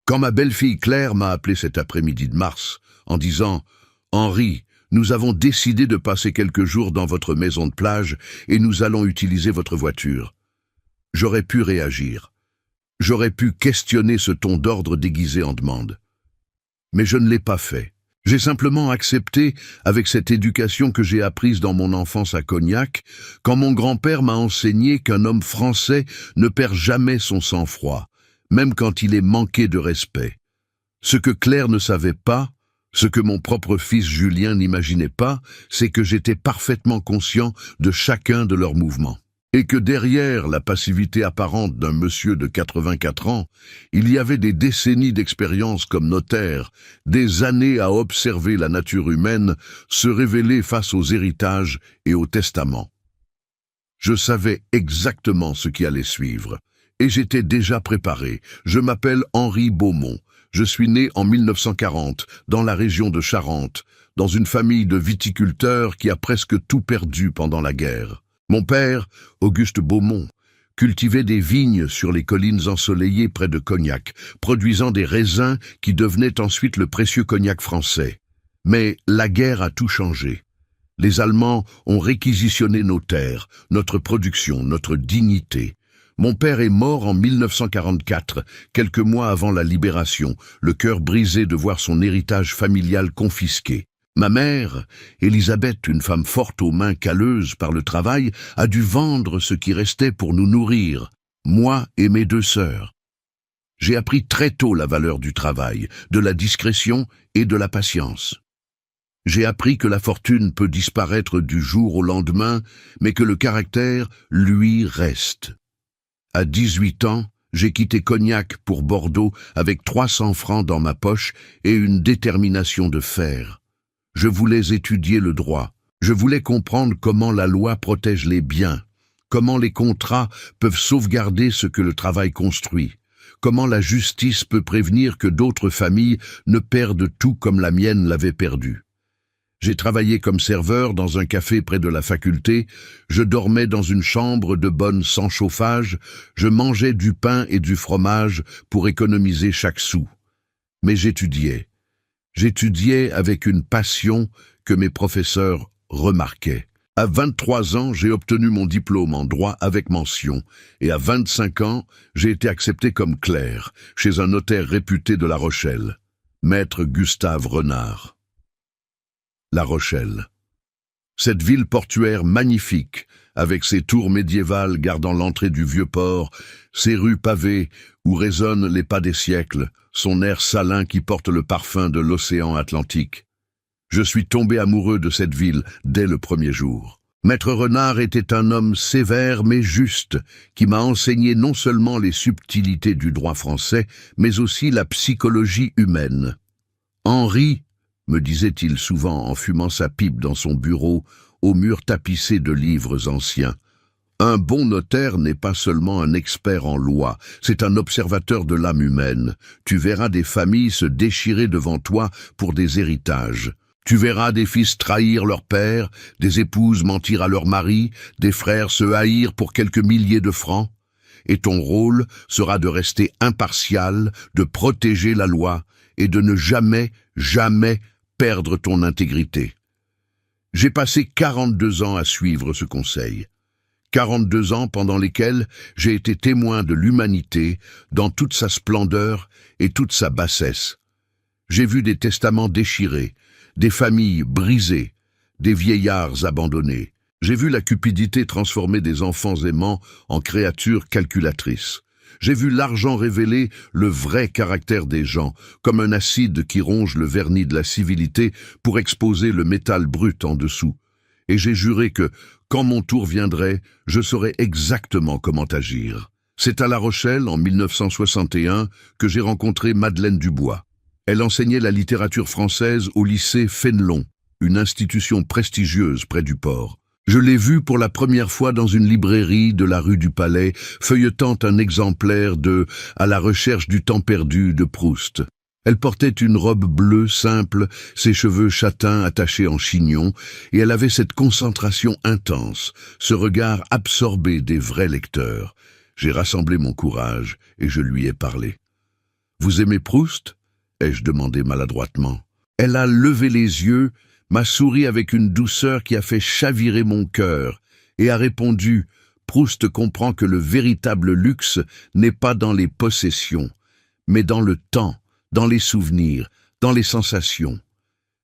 Quand ma belle-fille Claire m'a appelé cet après-midi de mars, en disant « Henri, nous avons décidé de passer quelques jours dans votre maison de plage et nous allons utiliser votre voiture », j'aurais pu réagir. J'aurais pu questionner ce ton d'ordre déguisé en demande. Mais je ne l'ai pas fait. J'ai simplement accepté, avec cette éducation que j'ai apprise dans mon enfance à Cognac, quand mon grand-père m'a enseigné qu'un homme français ne perd jamais son sang-froid, même quand il est manqué de respect. Ce que Claire ne savait pas, ce que mon propre fils Julien n'imaginait pas, c'est que j'étais parfaitement conscient de chacun de leurs mouvements. Et que derrière la passivité apparente d'un monsieur de 84 ans, il y avait des décennies d'expérience comme notaire, des années à observer la nature humaine se révéler face aux héritages et aux testaments. Je savais exactement ce qui allait suivre, et j'étais déjà préparé. Je m'appelle Henri Beaumont. Je suis né en 1940, dans la région de Charente, dans une famille de viticulteurs qui a presque tout perdu pendant la guerre. Mon père, Auguste Beaumont, cultivait des vignes sur les collines ensoleillées près de Cognac, produisant des raisins qui devenaient ensuite le précieux cognac français. Mais la guerre a tout changé. Les Allemands ont réquisitionné nos terres, notre production, notre dignité. Mon père est mort en 1944, quelques mois avant la libération, le cœur brisé de voir son héritage familial confisqué. Ma mère, Élisabeth, une femme forte aux mains calleuses par le travail, a dû vendre ce qui restait pour nous nourrir, moi et mes 2 sœurs. J'ai appris très tôt la valeur du travail, de la discrétion et de la patience. J'ai appris que la fortune peut disparaître du jour au lendemain, mais que le caractère, lui, reste. À 18 ans, j'ai quitté Cognac pour Bordeaux avec 300 francs dans ma poche et une détermination de fer. Je voulais étudier le droit. Je voulais comprendre comment la loi protège les biens, comment les contrats peuvent sauvegarder ce que le travail construit, comment la justice peut prévenir que d'autres familles ne perdent tout comme la mienne l'avait perdu. J'ai travaillé comme serveur dans un café près de la faculté, je dormais dans une chambre de bonne sans chauffage, je mangeais du pain et du fromage pour économiser chaque sou. Mais j'étudiais. J'étudiais avec une passion que mes professeurs remarquaient. À 23 ans, j'ai obtenu mon diplôme en droit avec mention, et à 25 ans, j'ai été accepté comme clerc, chez un notaire réputé de La Rochelle, maître Gustave Renard. La Rochelle. Cette ville portuaire magnifique, avec ses tours médiévales gardant l'entrée du vieux port, ses rues pavées où résonnent les pas des siècles, son air salin qui porte le parfum de l'océan Atlantique. Je suis tombé amoureux de cette ville dès le premier jour. Maître Renard était un homme sévère mais juste, qui m'a enseigné non seulement les subtilités du droit français, mais aussi la psychologie humaine. Henri, me disait-il souvent en fumant sa pipe dans son bureau, au mur tapissé de livres anciens. Un bon notaire n'est pas seulement un expert en loi, c'est un observateur de l'âme humaine. Tu verras des familles se déchirer devant toi pour des héritages. Tu verras des fils trahir leur père, des épouses mentir à leur mari, des frères se haïr pour quelques milliers de francs. Et ton rôle sera de rester impartial, de protéger la loi et de ne jamais, jamais perdre ton intégrité. J'ai passé 42 ans à suivre ce conseil. 42 ans pendant lesquels j'ai été témoin de l'humanité dans toute sa splendeur et toute sa bassesse. J'ai vu des testaments déchirés, des familles brisées, des vieillards abandonnés. J'ai vu la cupidité transformer des enfants aimants en créatures calculatrices. J'ai vu l'argent révéler le vrai caractère des gens, comme un acide qui ronge le vernis de la civilité pour exposer le métal brut en dessous. Et j'ai juré que, quand mon tour viendrait, je saurais exactement comment agir. C'est à La Rochelle, en 1961, que j'ai rencontré Madeleine Dubois. Elle enseignait la littérature française au lycée Fénelon, une institution prestigieuse près du port. Je l'ai vue pour la première fois dans une librairie de la rue du Palais, feuilletant un exemplaire de « À la recherche du temps perdu » de Proust. Elle portait une robe bleue simple, ses cheveux châtains attachés en chignon, et elle avait cette concentration intense, ce regard absorbé des vrais lecteurs. J'ai rassemblé mon courage et je lui ai parlé. Vous aimez Proust? Ai-je demandé maladroitement. Elle a levé les yeux, m'a souri avec une douceur qui a fait chavirer mon cœur, et a répondu « Proust comprend que le véritable luxe n'est pas dans les possessions, mais dans le temps, dans les souvenirs, dans les sensations.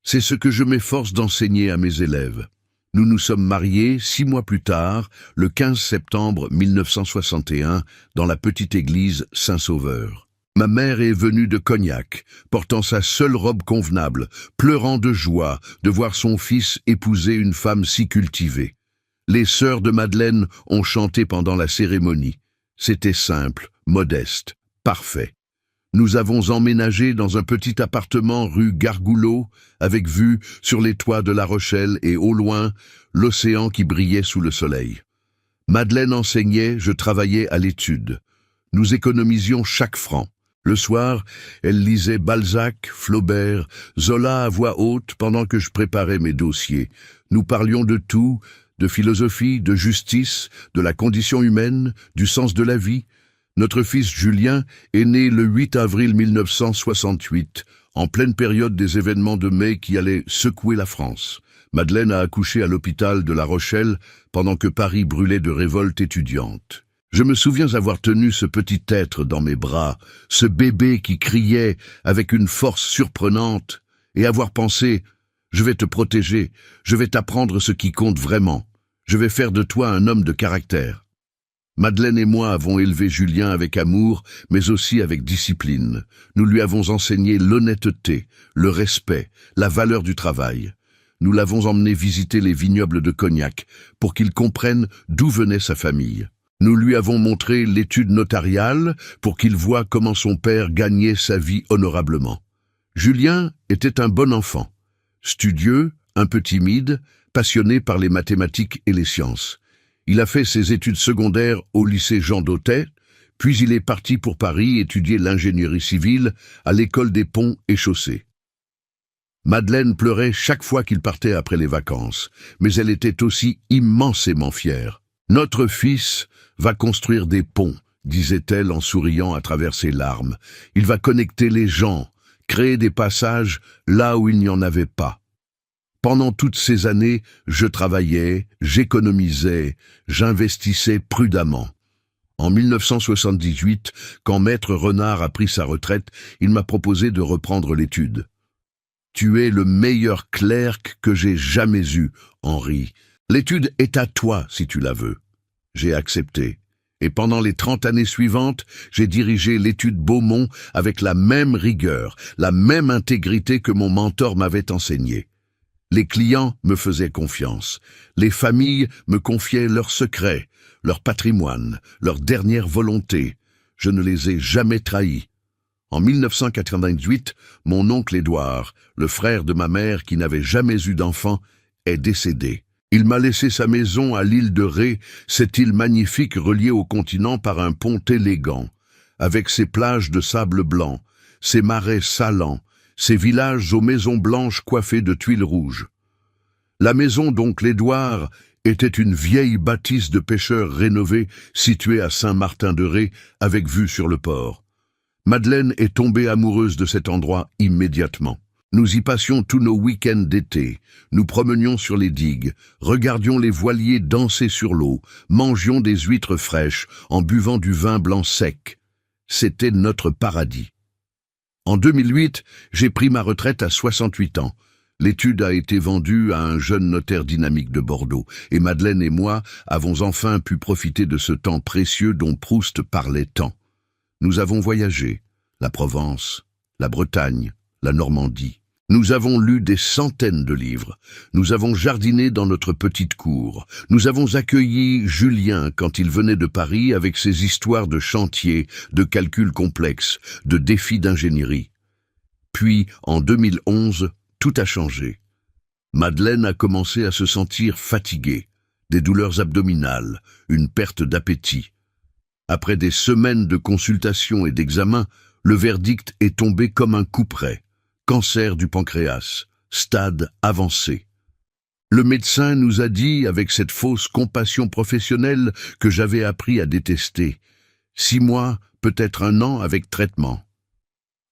C'est ce que je m'efforce d'enseigner à mes élèves. » Nous nous sommes mariés 6 mois plus tard, le 15 septembre 1961, dans la petite église Saint-Sauveur. Ma mère est venue de Cognac, portant sa seule robe convenable, pleurant de joie de voir son fils épouser une femme si cultivée. Les sœurs de Madeleine ont chanté pendant la cérémonie. C'était simple, modeste, parfait. Nous avons emménagé dans un petit appartement rue Gargoulot, avec vue sur les toits de La Rochelle et au loin, l'océan qui brillait sous le soleil. Madeleine enseignait, je travaillais à l'étude. Nous économisions chaque franc. Le soir, elle lisait Balzac, Flaubert, Zola à voix haute pendant que je préparais mes dossiers. Nous parlions de tout, de philosophie, de justice, de la condition humaine, du sens de la vie. Notre fils Julien est né le 8 avril 1968, en pleine période des événements de mai qui allaient secouer la France. Madeleine a accouché à l'hôpital de La Rochelle pendant que Paris brûlait de révolte étudiante. Je me souviens avoir tenu ce petit être dans mes bras, ce bébé qui criait avec une force surprenante, et avoir pensé « Je vais te protéger, je vais t'apprendre ce qui compte vraiment, je vais faire de toi un homme de caractère. » Madeleine et moi avons élevé Julien avec amour, mais aussi avec discipline. Nous lui avons enseigné l'honnêteté, le respect, la valeur du travail. Nous l'avons emmené visiter les vignobles de Cognac pour qu'il comprenne d'où venait sa famille. Nous lui avons montré l'étude notariale pour qu'il voie comment son père gagnait sa vie honorablement. Julien était un bon enfant, studieux, un peu timide, passionné par les mathématiques et les sciences. Il a fait ses études secondaires au lycée Jean Dautet, puis il est parti pour Paris étudier l'ingénierie civile à l'école des ponts et chaussées. Madeleine pleurait chaque fois qu'il partait après les vacances, mais elle était aussi immensément fière. « Notre fils va construire des ponts », disait-elle en souriant à travers ses larmes. « Il va connecter les gens, créer des passages là où il n'y en avait pas. » Pendant toutes ces années, je travaillais, j'économisais, j'investissais prudemment. En 1978, quand Maître Renard a pris sa retraite, il m'a proposé de reprendre l'étude. « Tu es le meilleur clerc que j'ai jamais eu, Henri. L'étude est à toi si tu la veux. » J'ai accepté. Et pendant les 30 années suivantes, j'ai dirigé l'étude Beaumont avec la même rigueur, la même intégrité que mon mentor m'avait enseignée. Les clients me faisaient confiance. Les familles me confiaient leurs secrets, leur patrimoine, leur dernière volonté. Je ne les ai jamais trahis. En 1998, mon oncle Édouard, le frère de ma mère qui n'avait jamais eu d'enfant, est décédé. Il m'a laissé sa maison à l'île de Ré, cette île magnifique reliée au continent par un pont élégant, avec ses plages de sable blanc, ses marais salants, ces villages aux maisons blanches coiffées de tuiles rouges. La maison d'oncle Édouard était une vieille bâtisse de pêcheurs rénovée située à Saint-Martin-de-Ré avec vue sur le port. Madeleine est tombée amoureuse de cet endroit immédiatement. Nous y passions tous nos week-ends d'été, nous promenions sur les digues, regardions les voiliers danser sur l'eau, mangions des huîtres fraîches en buvant du vin blanc sec. C'était notre paradis. En 2008, j'ai pris ma retraite à 68 ans. L'étude a été vendue à un jeune notaire dynamique de Bordeaux, et Madeleine et moi avons enfin pu profiter de ce temps précieux dont Proust parlait tant. Nous avons voyagé, la Provence, la Bretagne, la Normandie. Nous avons lu des centaines de livres. Nous avons jardiné dans notre petite cour. Nous avons accueilli Julien quand il venait de Paris avec ses histoires de chantier, de calculs complexes, de défis d'ingénierie. Puis, en 2011, tout a changé. Madeleine a commencé à se sentir fatiguée, des douleurs abdominales, une perte d'appétit. Après des semaines de consultations et d'examens, le verdict est tombé comme un couperet. Cancer du pancréas, stade avancé. Le médecin nous a dit, avec cette fausse compassion professionnelle que j'avais appris à détester, 6 mois, peut-être 1 an avec traitement.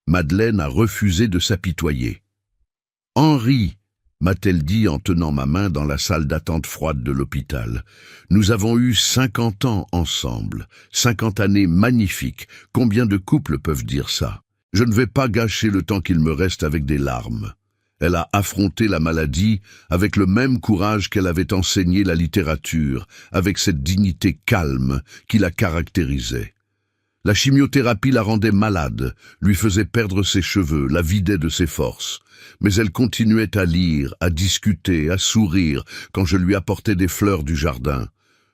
Madeleine a refusé de s'apitoyer. « Henri !» m'a-t-elle dit en tenant ma main dans la salle d'attente froide de l'hôpital. Nous avons eu 50 ans ensemble, 50 années magnifiques. Combien de couples peuvent dire ça? Je ne vais pas gâcher le temps qu'il me reste avec des larmes. Elle a affronté la maladie avec le même courage qu'elle avait enseigné la littérature, avec cette dignité calme qui la caractérisait. La chimiothérapie la rendait malade, lui faisait perdre ses cheveux, la vidait de ses forces. Mais elle continuait à lire, à discuter, à sourire quand je lui apportais des fleurs du jardin.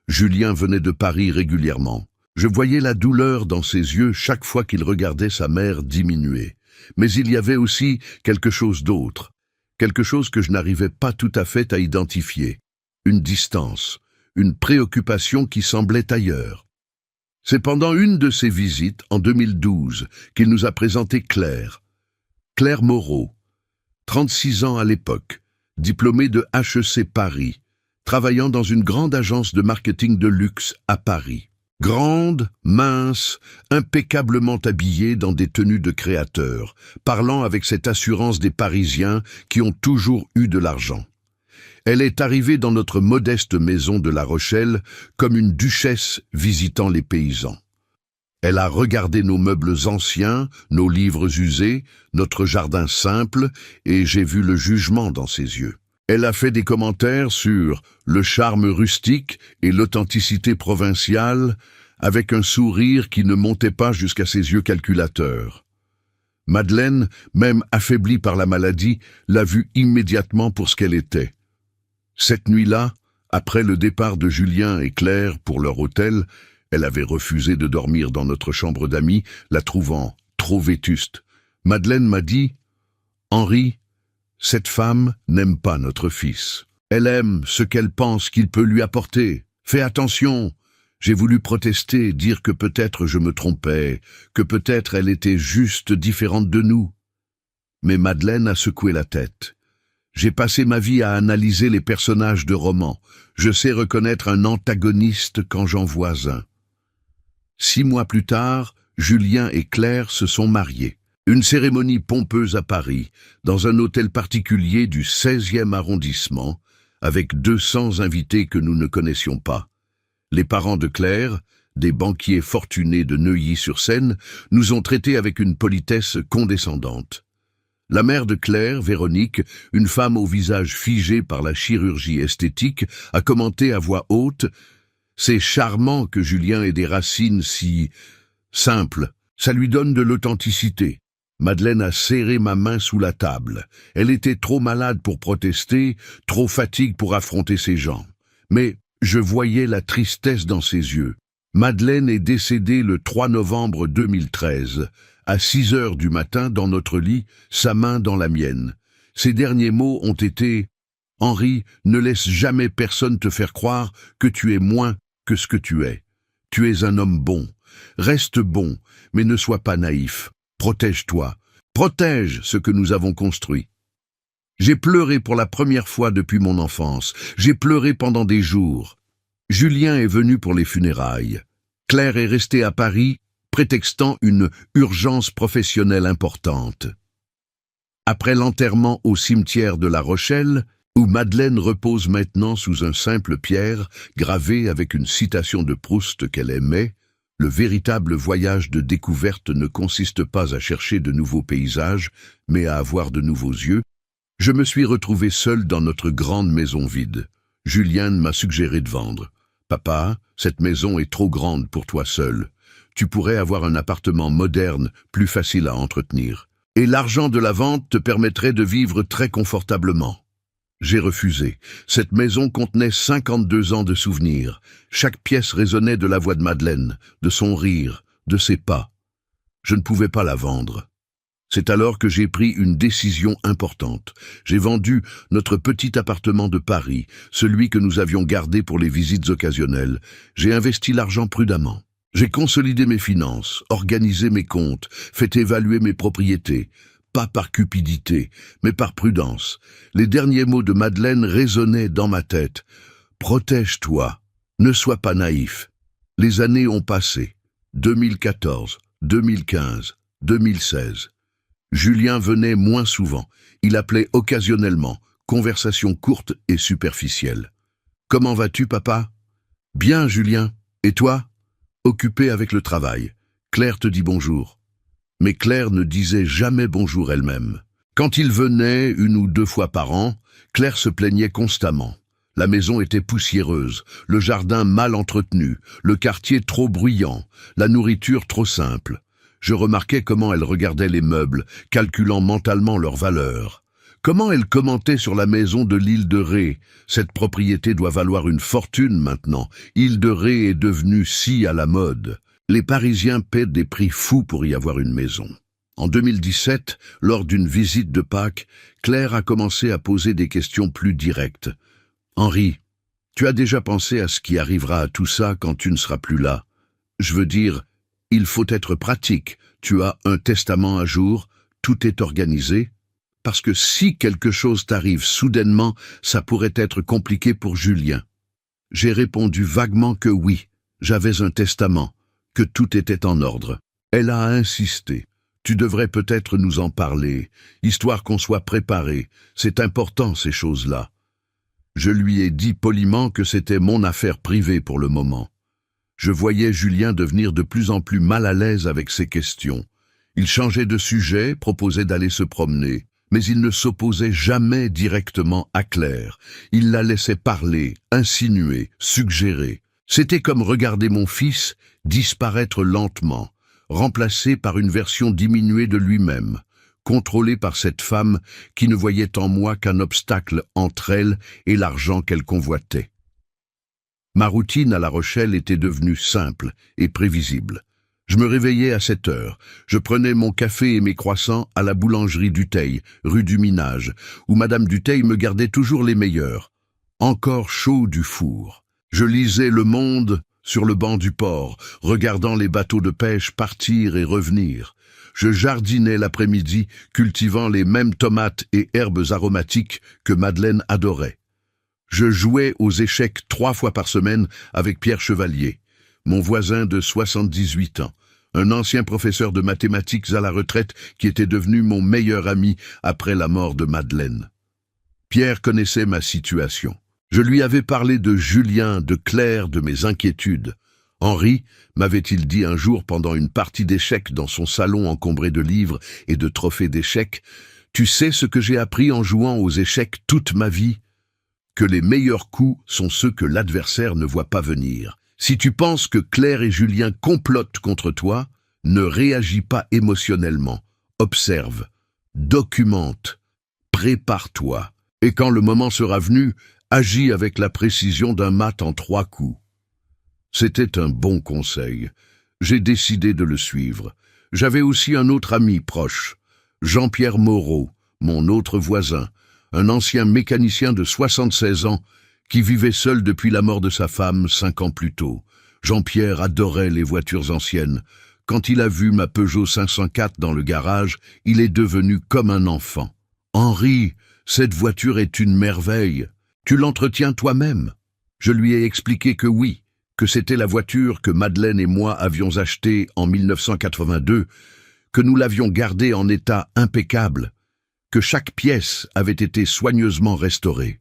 Julien venait de Paris régulièrement. Je voyais la douleur dans ses yeux chaque fois qu'il regardait sa mère diminuer. Mais il y avait aussi quelque chose d'autre, quelque chose que je n'arrivais pas tout à fait à identifier. Une distance, une préoccupation qui semblait ailleurs. C'est pendant une de ses visites, en 2012, qu'il nous a présenté Claire. Claire Moreau, 36 ans à l'époque, diplômée de HEC Paris, travaillant dans une grande agence de marketing de luxe à Paris. Grande, mince, impeccablement habillée dans des tenues de créateur, parlant avec cette assurance des Parisiens qui ont toujours eu de l'argent. Elle est arrivée dans notre modeste maison de La Rochelle comme une duchesse visitant les paysans. Elle a regardé nos meubles anciens, nos livres usés, notre jardin simple, et j'ai vu le jugement dans ses yeux. Elle a fait des commentaires sur le charme rustique et l'authenticité provinciale, avec un sourire qui ne montait pas jusqu'à ses yeux calculateurs. Madeleine, même affaiblie par la maladie, l'a vue immédiatement pour ce qu'elle était. Cette nuit-là, après le départ de Julien et Claire pour leur hôtel, elle avait refusé de dormir dans notre chambre d'amis, la trouvant trop vétuste. Madeleine m'a dit « Henri, cette femme n'aime pas notre fils. Elle aime ce qu'elle pense qu'il peut lui apporter. Fais attention !» J'ai voulu protester, dire que peut-être je me trompais, que peut-être elle était juste différente de nous. Mais Madeleine a secoué la tête. J'ai passé ma vie à analyser les personnages de romans. Je sais reconnaître un antagoniste quand j'en vois un. 6 mois plus tard, Julien et Claire se sont mariés. Une cérémonie pompeuse à Paris, dans un hôtel particulier du 16e arrondissement, avec 200 invités que nous ne connaissions pas. Les parents de Claire, des banquiers fortunés de Neuilly-sur-Seine, nous ont traités avec une politesse condescendante. La mère de Claire, Véronique, une femme au visage figé par la chirurgie esthétique, a commenté à voix haute « C'est charmant que Julien ait des racines si simples, ça lui donne de l'authenticité. » Madeleine a serré ma main sous la table. Elle était trop malade pour protester, trop fatiguée pour affronter ces gens. Mais je voyais la tristesse dans ses yeux. Madeleine est décédée le 3 novembre 2013, à 6 heures du matin dans notre lit, sa main dans la mienne. Ses derniers mots ont été « Henri, ne laisse jamais personne te faire croire que tu es moins que ce que tu es. Tu es un homme bon. Reste bon, mais ne sois pas naïf. Protège-toi. Protège ce que nous avons construit. » J'ai pleuré pour la première fois depuis mon enfance. J'ai pleuré pendant des jours. Julien est venu pour les funérailles. Claire est restée à Paris, prétextant une urgence professionnelle importante. Après l'enterrement au cimetière de La Rochelle, où Madeleine repose maintenant sous un simple pierre gravé avec une citation de Proust qu'elle aimait, le véritable voyage de découverte ne consiste pas à chercher de nouveaux paysages, mais à avoir de nouveaux yeux. Je me suis retrouvé seul dans notre grande maison vide. Julien m'a suggéré de vendre. « Papa, cette maison est trop grande pour toi seul. Tu pourrais avoir un appartement moderne, plus facile à entretenir. Et l'argent de la vente te permettrait de vivre très confortablement. » J'ai refusé. Cette maison contenait 52 ans de souvenirs. Chaque pièce résonnait de la voix de Madeleine, de son rire, de ses pas. Je ne pouvais pas la vendre. C'est alors que j'ai pris une décision importante. J'ai vendu notre petit appartement de Paris, celui que nous avions gardé pour les visites occasionnelles. J'ai investi l'argent prudemment. J'ai consolidé mes finances, organisé mes comptes, fait évaluer mes propriétés. Pas par cupidité, mais par prudence. Les derniers mots de Madeleine résonnaient dans ma tête. « Protège-toi, ne sois pas naïf. » Les années ont passé. 2014, 2015, 2016. Julien venait moins souvent. Il appelait occasionnellement, conversation courte et superficielle. « Comment vas-tu, papa ?»« Bien, Julien. Et toi ?»« Occupé avec le travail. Claire te dit bonjour. » Mais Claire ne disait jamais bonjour elle-même. Quand il venait 1 ou 2 fois par an, Claire se plaignait constamment. La maison était poussiéreuse, le jardin mal entretenu, le quartier trop bruyant, la nourriture trop simple. Je remarquais comment elle regardait les meubles, calculant mentalement leur valeur. Comment elle commentait sur la maison de l'île de Ré. Cette propriété doit valoir une fortune maintenant. Île de Ré est devenue si à la mode. Les Parisiens paient des prix fous pour y avoir une maison. En 2017, lors d'une visite de Pâques, Claire a commencé à poser des questions plus directes. « Henri, tu as déjà pensé à ce qui arrivera à tout ça quand tu ne seras plus là? Je veux dire, il faut être pratique. Tu as un testament à jour, tout est organisé. Parce que si quelque chose t'arrive soudainement, ça pourrait être compliqué pour Julien. » J'ai répondu vaguement que oui, j'avais un testament, que tout était en ordre. Elle a insisté. « Tu devrais peut-être nous en parler, histoire qu'on soit préparé. C'est important ces choses-là. » Je lui ai dit poliment que c'était mon affaire privée pour le moment. Je voyais Julien devenir de plus en plus mal à l'aise avec ces questions. Il changeait de sujet, proposait d'aller se promener, mais il ne s'opposait jamais directement à Claire. Il la laissait parler, insinuer, suggérer. C'était comme regarder mon fils disparaître lentement, remplacé par une version diminuée de lui-même, contrôlé par cette femme qui ne voyait en moi qu'un obstacle entre elle et l'argent qu'elle convoitait. Ma routine à La Rochelle était devenue simple et prévisible. Je me réveillais à 7 heures. Je prenais mon café et mes croissants à la boulangerie Dutheil, rue du Minage, où Madame Dutheil me gardait toujours les meilleurs, encore chauds du four. Je lisais Le Monde sur le banc du port, regardant les bateaux de pêche partir et revenir. Je jardinais l'après-midi, cultivant les mêmes tomates et herbes aromatiques que Madeleine adorait. Je jouais aux échecs 3 fois par semaine avec Pierre Chevalier, mon voisin de 78 ans, un ancien professeur de mathématiques à la retraite qui était devenu mon meilleur ami après la mort de Madeleine. Pierre connaissait ma situation. Je lui avais parlé de Julien, de Claire, de mes inquiétudes. « Henri, m'avait-il dit un jour pendant une partie d'échecs dans son salon encombré de livres et de trophées d'échecs, « Tu sais ce que j'ai appris en jouant aux échecs toute ma vie ? Que les meilleurs coups sont ceux que l'adversaire ne voit pas venir. Si tu penses que Claire et Julien complotent contre toi, ne réagis pas émotionnellement. Observe, documente, prépare-toi. Et quand le moment sera venu, agis avec la précision d'un mat en 3 coups. » C'était un bon conseil. J'ai décidé de le suivre. J'avais aussi un autre ami proche, Jean-Pierre Moreau, mon autre voisin, un ancien mécanicien de 76 ans qui vivait seul depuis la mort de sa femme 5 ans plus tôt. Jean-Pierre adorait les voitures anciennes. Quand il a vu ma Peugeot 504 dans le garage, il est devenu comme un enfant. « Henri, cette voiture est une merveille. Tu l'entretiens toi-même ?» Je lui ai expliqué que oui, que c'était la voiture que Madeleine et moi avions achetée en 1982, que nous l'avions gardée en état impeccable, que chaque pièce avait été soigneusement restaurée.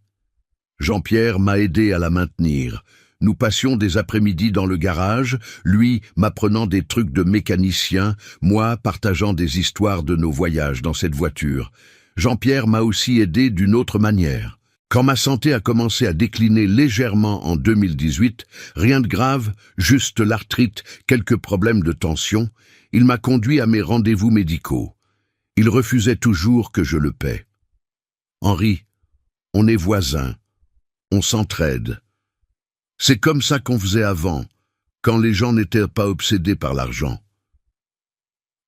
Jean-Pierre m'a aidé à la maintenir. Nous passions des après-midi dans le garage, lui m'apprenant des trucs de mécanicien, moi partageant des histoires de nos voyages dans cette voiture. Jean-Pierre m'a aussi aidé d'une autre manière. Quand ma santé a commencé à décliner légèrement en 2018, rien de grave, juste l'arthrite, quelques problèmes de tension, il m'a conduit à mes rendez-vous médicaux. Il refusait toujours que je le paie. « Henri, on est voisins, on s'entraide. C'est comme ça qu'on faisait avant, quand les gens n'étaient pas obsédés par l'argent. »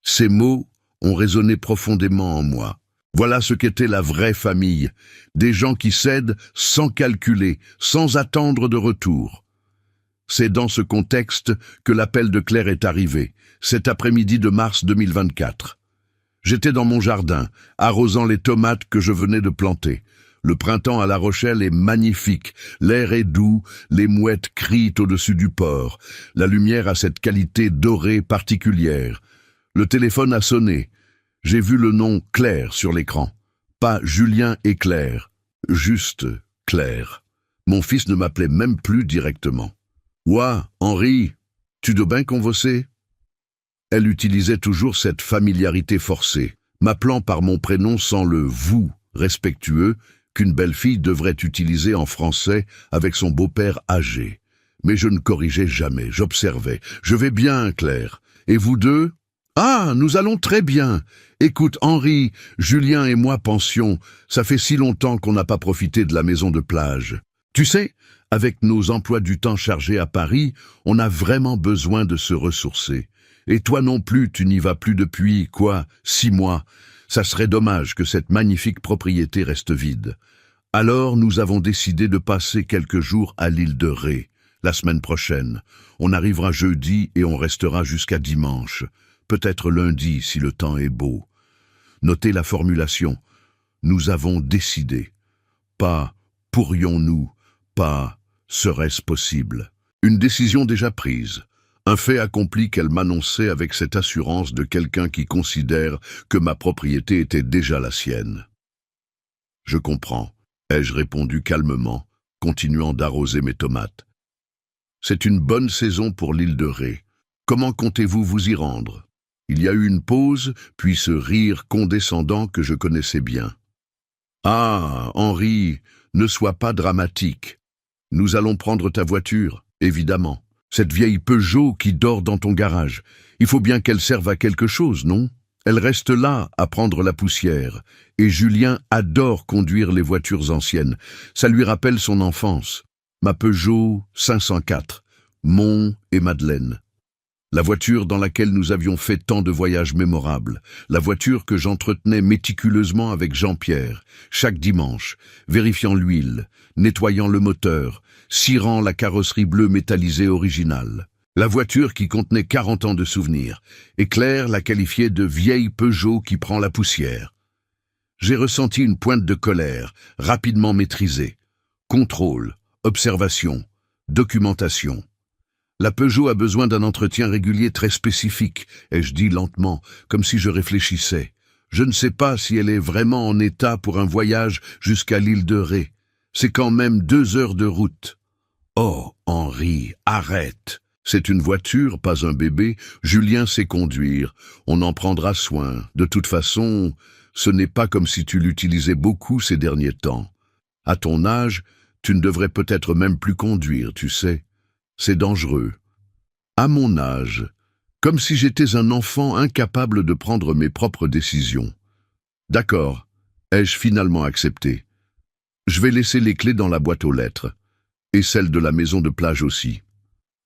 Ces mots ont résonné profondément en moi. Voilà ce qu'était la vraie famille, des gens qui s'aident sans calculer, sans attendre de retour. C'est dans ce contexte que l'appel de Claire est arrivé, cet après-midi de mars 2024. J'étais dans mon jardin, arrosant les tomates que je venais de planter. Le printemps à La Rochelle est magnifique, l'air est doux, les mouettes crient au-dessus du port. La lumière a cette qualité dorée particulière. Le téléphone a sonné. J'ai vu le nom Claire sur l'écran. Pas Julien et Claire, juste Claire. Mon fils ne m'appelait même plus directement. « Ouah, Henri, tu dois bien convosser ?» Elle utilisait toujours cette familiarité forcée, m'appelant par mon prénom sans le « vous » respectueux qu'une belle fille devrait utiliser en français avec son beau-père âgé. Mais je ne corrigeais jamais, j'observais. « Je vais bien, Claire. Et vous deux ?»« Ah, nous allons très bien. Écoute, Henri, Julien et moi pensions. Ça fait si longtemps qu'on n'a pas profité de la maison de plage. Tu sais, avec nos emplois du temps chargés à Paris, on a vraiment besoin de se ressourcer. Et toi non plus, tu n'y vas plus depuis, 6 mois. Ça serait dommage que cette magnifique propriété reste vide. Alors nous avons décidé de passer quelques jours à l'île de Ré, la semaine prochaine. On arrivera jeudi et on restera jusqu'à dimanche. Peut-être lundi si le temps est beau. Notez la formulation. Nous avons décidé. Pas pourrions-nous, pas serait-ce possible. Une décision déjà prise. Un fait accompli qu'elle m'annonçait avec cette assurance de quelqu'un qui considère que ma propriété était déjà la sienne. « Je comprends », ai-je répondu calmement, continuant d'arroser mes tomates. « C'est une bonne saison pour l'île de Ré. Comment comptez-vous vous y rendre ?» Il y a eu une pause, puis ce rire condescendant que je connaissais bien. « Ah, Henri, ne sois pas dramatique. Nous allons prendre ta voiture, évidemment. Cette vieille Peugeot qui dort dans ton garage. Il faut bien qu'elle serve à quelque chose, non? Elle reste là à prendre la poussière. Et Julien adore conduire les voitures anciennes. Ça lui rappelle son enfance. Ma Peugeot 504, Mont et Madeleine. La voiture dans laquelle nous avions fait tant de voyages mémorables, la voiture que j'entretenais méticuleusement avec Jean-Pierre, chaque dimanche, vérifiant l'huile, nettoyant le moteur, cirant la carrosserie bleue métallisée originale. La voiture qui contenait 40 ans de souvenirs, et Claire la qualifiait de vieille Peugeot qui prend la poussière. J'ai ressenti une pointe de colère, rapidement maîtrisée. Contrôle, observation, documentation. La Peugeot a besoin d'un entretien régulier très spécifique, ai-je dit lentement, comme si je réfléchissais. Je ne sais pas si elle est vraiment en état pour un voyage jusqu'à l'île de Ré. C'est quand même 2 heures de route. Oh, Henri, arrête. C'est une voiture, pas un bébé. Julien sait conduire. On en prendra soin. De toute façon, ce n'est pas comme si tu l'utilisais beaucoup ces derniers temps. À ton âge, tu ne devrais peut-être même plus conduire, tu sais. C'est dangereux. À mon âge, comme si j'étais un enfant incapable de prendre mes propres décisions. D'accord, ai-je finalement accepté. Je vais laisser les clés dans la boîte aux lettres, et celle de la maison de plage aussi.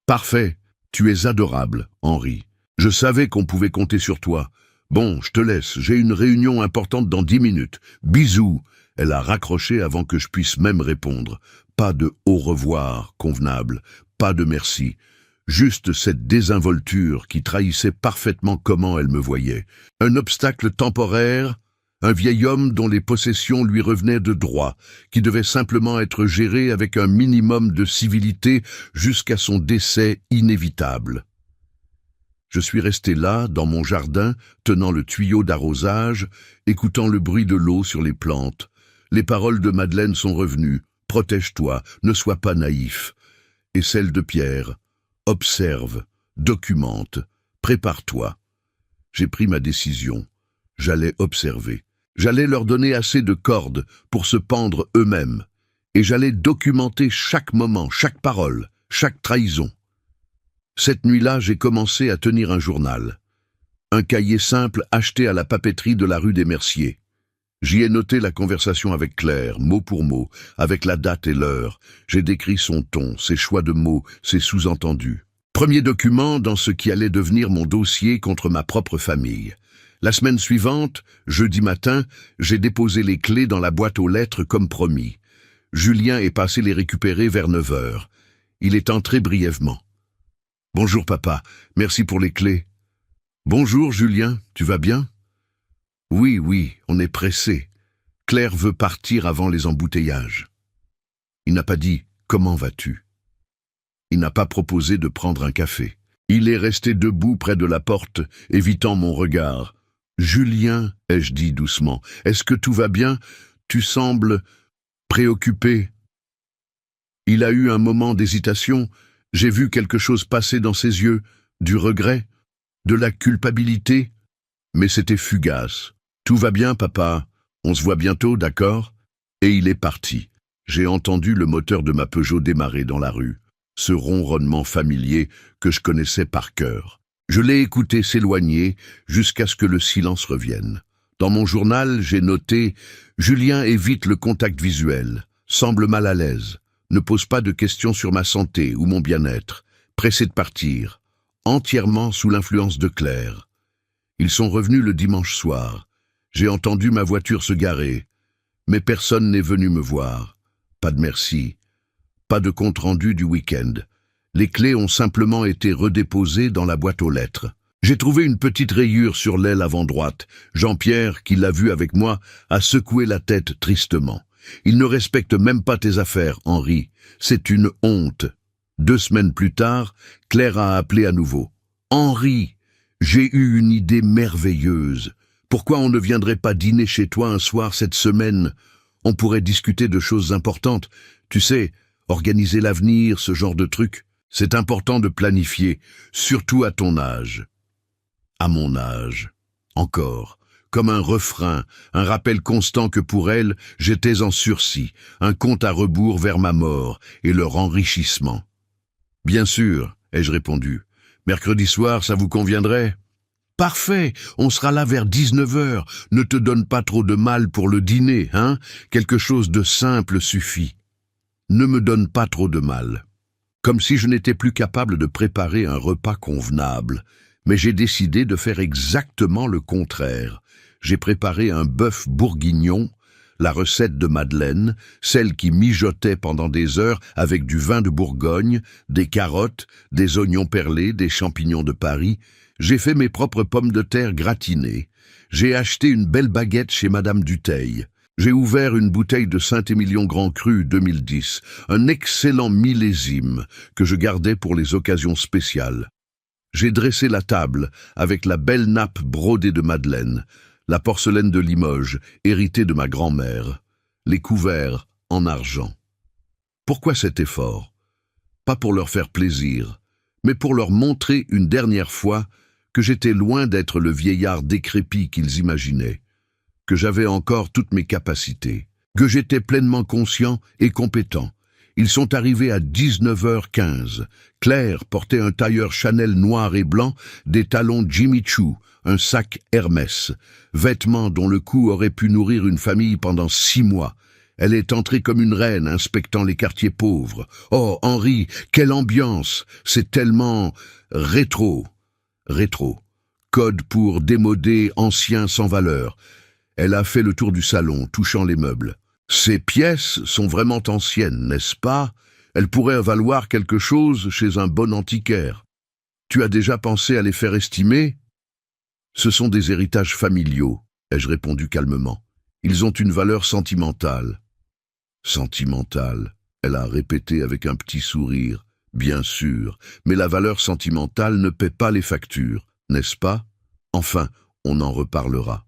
Parfait, tu es adorable, Henri. Je savais qu'on pouvait compter sur toi. Bon, je te laisse, j'ai une réunion importante dans 10 minutes. Bisous. Elle a raccroché avant que je puisse même répondre. Pas de au revoir convenable, pas de merci. Juste cette désinvolture qui trahissait parfaitement comment elle me voyait. Un obstacle temporaire, un vieil homme dont les possessions lui revenaient de droit, qui devait simplement être géré avec un minimum de civilité jusqu'à son décès inévitable. Je suis resté là, dans mon jardin, tenant le tuyau d'arrosage, écoutant le bruit de l'eau sur les plantes. Les paroles de Madeleine sont revenues. « Protège-toi, ne sois pas naïf. » Et celles de Pierre. « Observe, documente, prépare-toi. » J'ai pris ma décision. J'allais observer. J'allais leur donner assez de cordes pour se pendre eux-mêmes. Et j'allais documenter chaque moment, chaque parole, chaque trahison. Cette nuit-là, j'ai commencé à tenir un journal. Un cahier simple acheté à la papeterie de la rue des Merciers. J'y ai noté la conversation avec Claire, mot pour mot, avec la date et l'heure. J'ai décrit son ton, ses choix de mots, ses sous-entendus. Premier document dans ce qui allait devenir mon dossier contre ma propre famille. La semaine suivante, jeudi matin, j'ai déposé les clés dans la boîte aux lettres comme promis. Julien est passé les récupérer vers 9 heures. Il est entré brièvement. « Bonjour papa, merci pour les clés. »« Bonjour Julien, tu vas bien ?»« Oui, on est pressé. Claire veut partir avant les embouteillages. » Il n'a pas dit « Comment vas-tu » Il n'a pas proposé de prendre un café. Il est resté debout près de la porte, évitant mon regard. Julien, ai-je dit doucement, est-ce que tout va bien? Tu sembles préoccupé. Il a eu un moment d'hésitation. J'ai vu quelque chose passer dans ses yeux, du regret, de la culpabilité, mais c'était fugace. Tout va bien, papa. On se voit bientôt, d'accord? Et il est parti. J'ai entendu le moteur de ma Peugeot démarrer dans la rue, ce ronronnement familier que je connaissais par cœur. Je l'ai écouté s'éloigner jusqu'à ce que le silence revienne. Dans mon journal, j'ai noté « Julien évite le contact visuel, semble mal à l'aise, ne pose pas de questions sur ma santé ou mon bien-être, pressé de partir, entièrement sous l'influence de Claire. » Ils sont revenus le dimanche soir. J'ai entendu ma voiture se garer, mais personne n'est venu me voir. Pas de merci, pas de compte-rendu du week-end. Les clés ont simplement été redéposées dans la boîte aux lettres. J'ai trouvé une petite rayure sur l'aile avant droite. Jean-Pierre, qui l'a vu avec moi, a secoué la tête tristement. Il ne respecte même pas tes affaires, Henri. C'est une honte. 2 semaines plus tard, Claire a appelé à nouveau. Henri, j'ai eu une idée merveilleuse. Pourquoi on ne viendrait pas dîner chez toi un soir cette semaine? On pourrait discuter de choses importantes. Tu sais, organiser l'avenir, ce genre de trucs. C'est important de planifier, surtout à ton âge. À mon âge. Encore. Comme un refrain, un rappel constant que pour elle, j'étais en sursis, un compte à rebours vers ma mort et leur enrichissement. Bien sûr, ai-je répondu. Mercredi soir, ça vous conviendrait? Parfait, on sera là vers 19h. Ne te donne pas trop de mal pour le dîner, hein? Quelque chose de simple suffit. Ne me donne pas trop de mal. Comme si je n'étais plus capable de préparer un repas convenable. Mais j'ai décidé de faire exactement le contraire. J'ai préparé un bœuf bourguignon, la recette de Madeleine, celle qui mijotait pendant des heures avec du vin de Bourgogne, des carottes, des oignons perlés, des champignons de Paris. J'ai fait mes propres pommes de terre gratinées. J'ai acheté une belle baguette chez Madame Dutheil. J'ai ouvert une bouteille de Saint-Émilion Grand Cru 2010, un excellent millésime que je gardais pour les occasions spéciales. J'ai dressé la table avec la belle nappe brodée de Madeleine, la porcelaine de Limoges, héritée de ma grand-mère, les couverts en argent. Pourquoi cet effort? Pas pour leur faire plaisir, mais pour leur montrer une dernière fois que j'étais loin d'être le vieillard décrépit qu'ils imaginaient, que j'avais encore toutes mes capacités, que j'étais pleinement conscient et compétent. Ils sont arrivés à 19h15. Claire portait un tailleur Chanel noir et blanc, des talons Jimmy Choo, un sac Hermès, vêtements dont le coût aurait pu nourrir une famille pendant 6 mois. Elle est entrée comme une reine, inspectant les quartiers pauvres. Oh, Henri, quelle ambiance! C'est tellement rétro. Rétro. Code pour démodé, ancien, sans valeur. Elle a fait le tour du salon, touchant les meubles. Ces pièces sont vraiment anciennes, n'est-ce pas? Elles pourraient valoir quelque chose chez un bon antiquaire. Tu as déjà pensé à les faire estimer? Ce sont des héritages familiaux, ai-je répondu calmement. Ils ont une valeur sentimentale. Sentimentale, elle a répété avec un petit sourire. Bien sûr, mais la valeur sentimentale ne paie pas les factures, n'est-ce pas? Enfin, on en reparlera.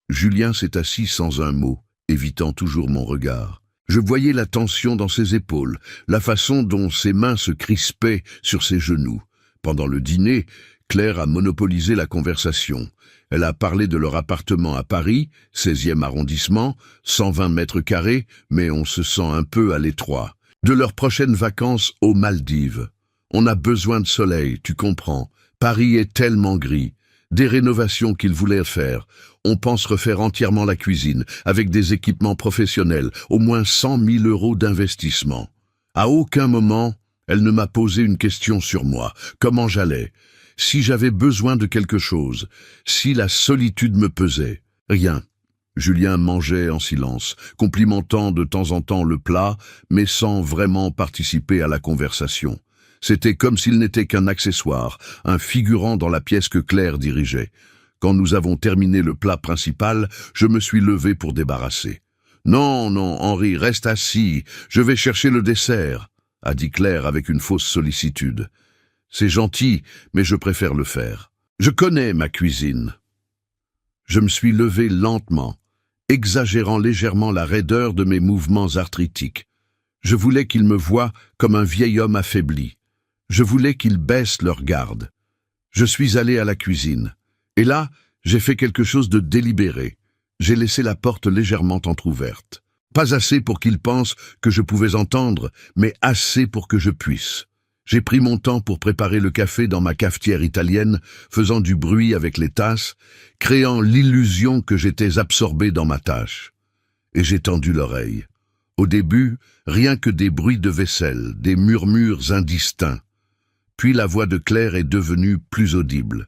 Julien s'est assis sans un mot, évitant toujours mon regard. Je voyais la tension dans ses épaules, la façon dont ses mains se crispaient sur ses genoux. Pendant le dîner, Claire a monopolisé la conversation. Elle a parlé de leur appartement à Paris, 16e arrondissement, 120 mètres carrés, mais on se sent un peu à l'étroit. De leurs prochaines vacances aux Maldives. On a besoin de soleil, tu comprends. Paris est tellement gris. Des rénovations qu'ils voulaient faire. On pense refaire entièrement la cuisine, avec des équipements professionnels, au moins 100 000 € d'investissement. À aucun moment, elle ne m'a posé une question sur moi. Comment j'allais? Si j'avais besoin de quelque chose, si la solitude me pesait. Rien. Julien mangeait en silence, complimentant de temps en temps le plat, mais sans vraiment participer à la conversation. C'était comme s'il n'était qu'un accessoire, un figurant dans la pièce que Claire dirigeait. Quand nous avons terminé le plat principal, je me suis levé pour débarrasser. « Non, non, Henri, reste assis, je vais chercher le dessert », a dit Claire avec une fausse sollicitude. « C'est gentil, mais je préfère le faire. Je connais ma cuisine. » Je me suis levé lentement, exagérant légèrement la raideur de mes mouvements arthritiques. Je voulais qu'ils me voient comme un vieil homme affaibli. Je voulais qu'ils baissent leur garde. Je suis allé à la cuisine. Et là, j'ai fait quelque chose de délibéré. J'ai laissé la porte légèrement entr'ouverte. Pas assez pour qu'ils pensent que je pouvais entendre, mais assez pour que je puisse. J'ai pris mon temps pour préparer le café dans ma cafetière italienne, faisant du bruit avec les tasses, créant l'illusion que j'étais absorbé dans ma tâche. Et j'ai tendu l'oreille. Au début, rien que des bruits de vaisselle, des murmures indistincts. Puis la voix de Claire est devenue plus audible.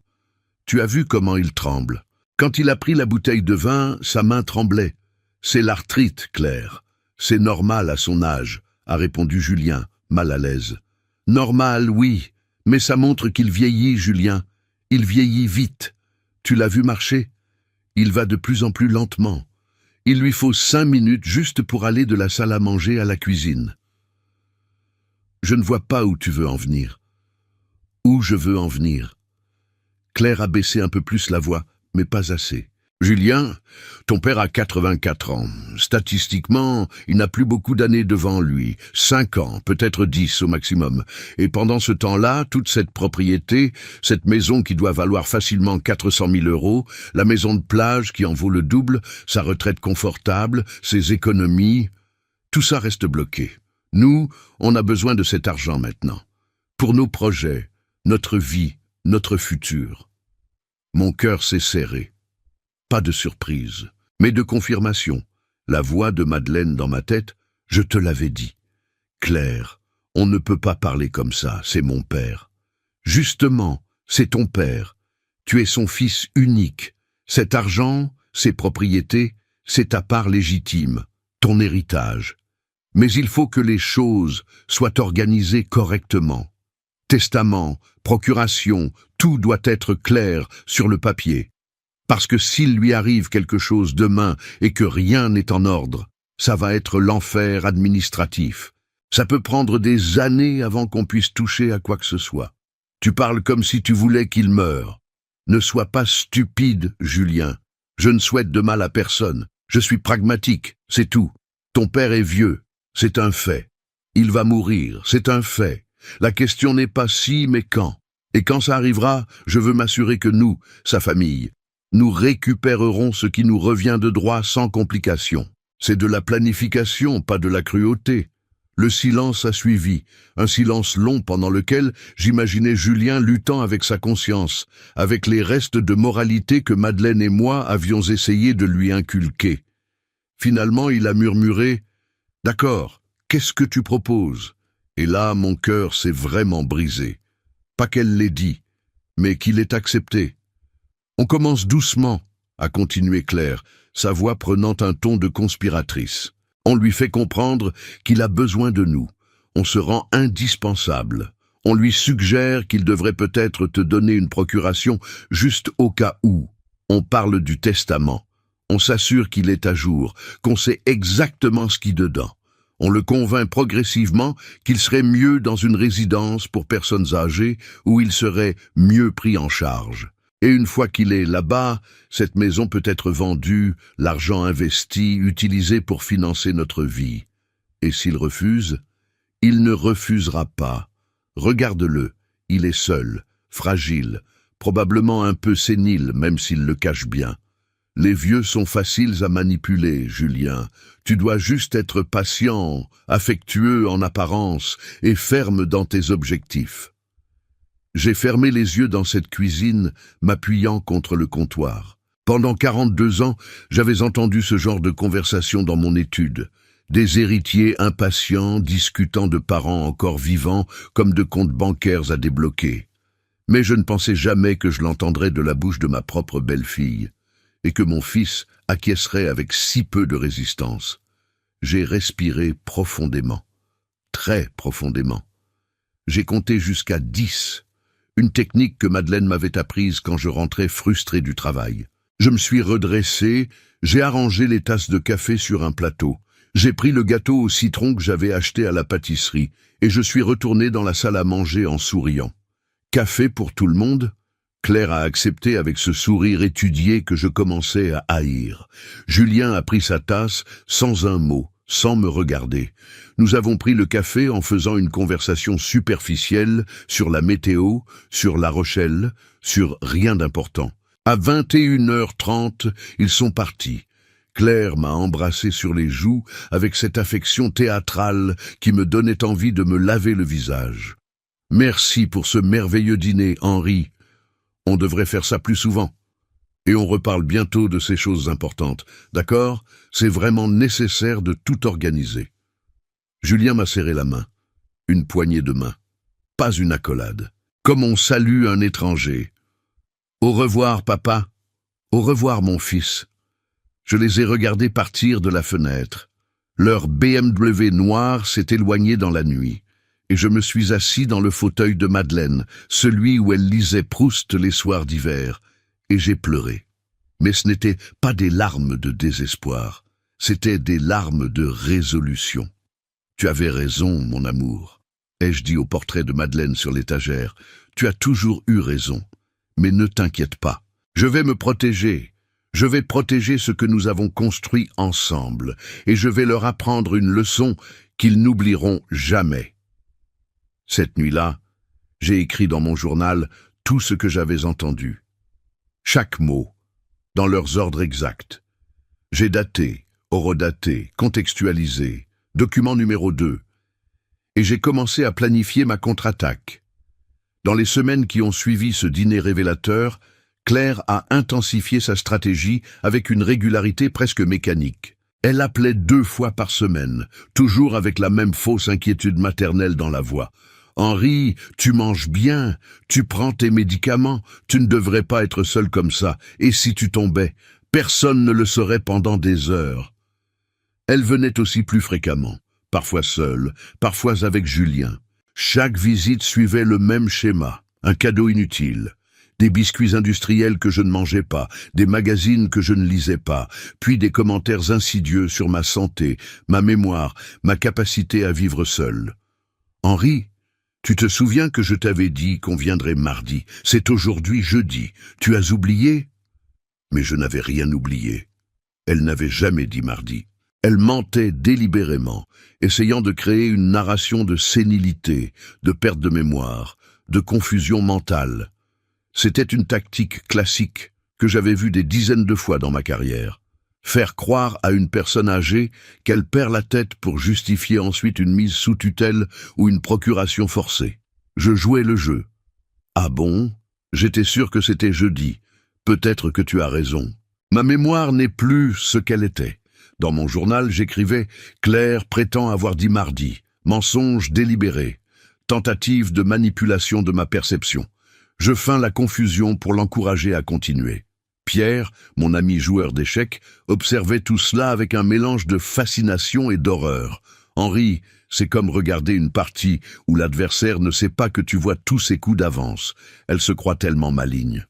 Tu as vu comment il tremble. Quand il a pris la bouteille de vin, sa main tremblait. C'est l'arthrite, Claire. C'est normal à son âge, a répondu Julien, mal à l'aise. Normal, oui, mais ça montre qu'il vieillit, Julien. Il vieillit vite. Tu l'as vu marcher? Il va de plus en plus lentement. Il lui faut 5 minutes juste pour aller de la salle à manger à la cuisine. Je ne vois pas où tu veux en venir. Où je veux en venir. Claire a baissé un peu plus la voix, mais pas assez. Julien, ton père a 84 ans. Statistiquement, il n'a plus beaucoup d'années devant lui. 5 ans, peut-être 10 au maximum. Et pendant ce temps-là, toute cette propriété, cette maison qui doit valoir facilement 400 000 €, la maison de plage qui en vaut le double, sa retraite confortable, ses économies, tout ça reste bloqué. Nous, on a besoin de cet argent maintenant. Pour nos projets, notre vie, notre futur. Mon cœur s'est serré. Pas de surprise, mais de confirmation. La voix de Madeleine dans ma tête, je te l'avais dit. Claire, on ne peut pas parler comme ça, c'est mon père. Justement, c'est ton père. Tu es son fils unique. Cet argent, ces propriétés, c'est ta part légitime, ton héritage. Mais il faut que les choses soient organisées correctement. Testament, procuration, tout doit être clair sur le papier. Parce que s'il lui arrive quelque chose demain et que rien n'est en ordre, ça va être l'enfer administratif. Ça peut prendre des années avant qu'on puisse toucher à quoi que ce soit. Tu parles comme si tu voulais qu'il meure. Ne sois pas stupide, Julien. Je ne souhaite de mal à personne. Je suis pragmatique, c'est tout. Ton père est vieux, c'est un fait. Il va mourir, c'est un fait. La question n'est pas si, mais quand. Et quand ça arrivera, je veux m'assurer que nous, sa famille, nous récupérerons ce qui nous revient de droit sans complication. C'est de la planification, pas de la cruauté. Le silence a suivi, un silence long pendant lequel j'imaginais Julien luttant avec sa conscience, avec les restes de moralité que Madeleine et moi avions essayé de lui inculquer. Finalement, il a murmuré « D'accord, qu'est-ce que tu proposes ?» Et là, mon cœur s'est vraiment brisé. Pas qu'elle l'ait dit, mais qu'il ait accepté. On commence doucement, a continué Claire, sa voix prenant un ton de conspiratrice. On lui fait comprendre qu'il a besoin de nous. On se rend indispensable. On lui suggère qu'il devrait peut-être te donner une procuration juste au cas où. On parle du testament. On s'assure qu'il est à jour, qu'on sait exactement ce qui est dedans. On le convainc progressivement qu'il serait mieux dans une résidence pour personnes âgées où il serait mieux pris en charge. Et une fois qu'il est là-bas, cette maison peut être vendue, l'argent investi, utilisé pour financer notre vie. Et s'il refuse, il ne refusera pas. Regarde-le, il est seul, fragile, probablement un peu sénile, même s'il le cache bien. Les vieux sont faciles à manipuler, Julien. Tu dois juste être patient, affectueux en apparence et ferme dans tes objectifs. J'ai fermé les yeux dans cette cuisine, m'appuyant contre le comptoir. Pendant 42 ans, j'avais entendu ce genre de conversation dans mon étude. Des héritiers impatients discutant de parents encore vivants comme de comptes bancaires à débloquer. Mais je ne pensais jamais que je l'entendrais de la bouche de ma propre belle-fille, et que mon fils acquiescerait avec si peu de résistance. J'ai respiré profondément, très profondément. J'ai compté jusqu'à 10. Une technique que Madeleine m'avait apprise quand je rentrais frustré du travail. Je me suis redressé, j'ai arrangé les tasses de café sur un plateau. J'ai pris le gâteau au citron que j'avais acheté à la pâtisserie et je suis retourné dans la salle à manger en souriant. Café pour tout le monde? Claire a accepté avec ce sourire étudié que je commençais à haïr. Julien a pris sa tasse sans un mot, sans me regarder. Nous avons pris le café en faisant une conversation superficielle sur la météo, sur La Rochelle, sur rien d'important. À 21h30, ils sont partis. Claire m'a embrassé sur les joues avec cette affection théâtrale qui me donnait envie de me laver le visage. « Merci pour ce merveilleux dîner, Henri. On devrait faire ça plus souvent. Et on reparle bientôt de ces choses importantes. D'accord? C'est vraiment nécessaire de tout organiser. » Julien m'a serré la main. Une poignée de main. Pas une accolade. Comme on salue un étranger. « Au revoir, papa. Au revoir, mon fils. » Je les ai regardés partir de la fenêtre. Leur BMW noir s'est éloigné dans la nuit. Et je me suis assis dans le fauteuil de Madeleine, celui où elle lisait Proust les soirs d'hiver, et j'ai pleuré. Mais ce n'étaient pas des larmes de désespoir, c'étaient des larmes de résolution. « Tu avais raison, mon amour », ai-je dit au portrait de Madeleine sur l'étagère. « Tu as toujours eu raison, mais ne t'inquiète pas. Je vais me protéger. Je vais protéger ce que nous avons construit ensemble, et je vais leur apprendre une leçon qu'ils n'oublieront jamais. » Cette nuit-là, j'ai écrit dans mon journal tout ce que j'avais entendu. Chaque mot, dans leurs ordres exacts. J'ai daté, horodaté, contextualisé, document numéro 2. Et j'ai commencé à planifier ma contre-attaque. Dans les semaines qui ont suivi ce dîner révélateur, Claire a intensifié sa stratégie avec une régularité presque mécanique. Elle appelait 2 fois par semaine, toujours avec la même fausse inquiétude maternelle dans la voix. « Henri, tu manges bien, tu prends tes médicaments, tu ne devrais pas être seul comme ça, et si tu tombais, personne ne le saurait pendant des heures. » Elle venait aussi plus fréquemment, parfois seule, parfois avec Julien. Chaque visite suivait le même schéma, un cadeau inutile. Des biscuits industriels que je ne mangeais pas, des magazines que je ne lisais pas, puis des commentaires insidieux sur ma santé, ma mémoire, ma capacité à vivre seul. « Henri, tu te souviens que je t'avais dit qu'on viendrait mardi? C'est aujourd'hui jeudi. Tu as oublié ?» Mais je n'avais rien oublié. Elle n'avait jamais dit mardi. Elle mentait délibérément, essayant de créer une narration de sénilité, de perte de mémoire, de confusion mentale. C'était une tactique classique que j'avais vue des dizaines de fois dans ma carrière. Faire croire à une personne âgée qu'elle perd la tête pour justifier ensuite une mise sous tutelle ou une procuration forcée. Je jouais le jeu. « Ah bon? J'étais sûr que c'était jeudi. Peut-être que tu as raison. » Ma mémoire n'est plus ce qu'elle était. Dans mon journal, j'écrivais « Claire prétend avoir dit mardi. Mensonge délibéré. Tentative de manipulation de ma perception. » Je feins la confusion pour l'encourager à continuer. Pierre, mon ami joueur d'échecs, observait tout cela avec un mélange de fascination et d'horreur. « Henri, c'est comme regarder une partie où l'adversaire ne sait pas que tu vois tous ses coups d'avance. Elle se croit tellement maligne. »«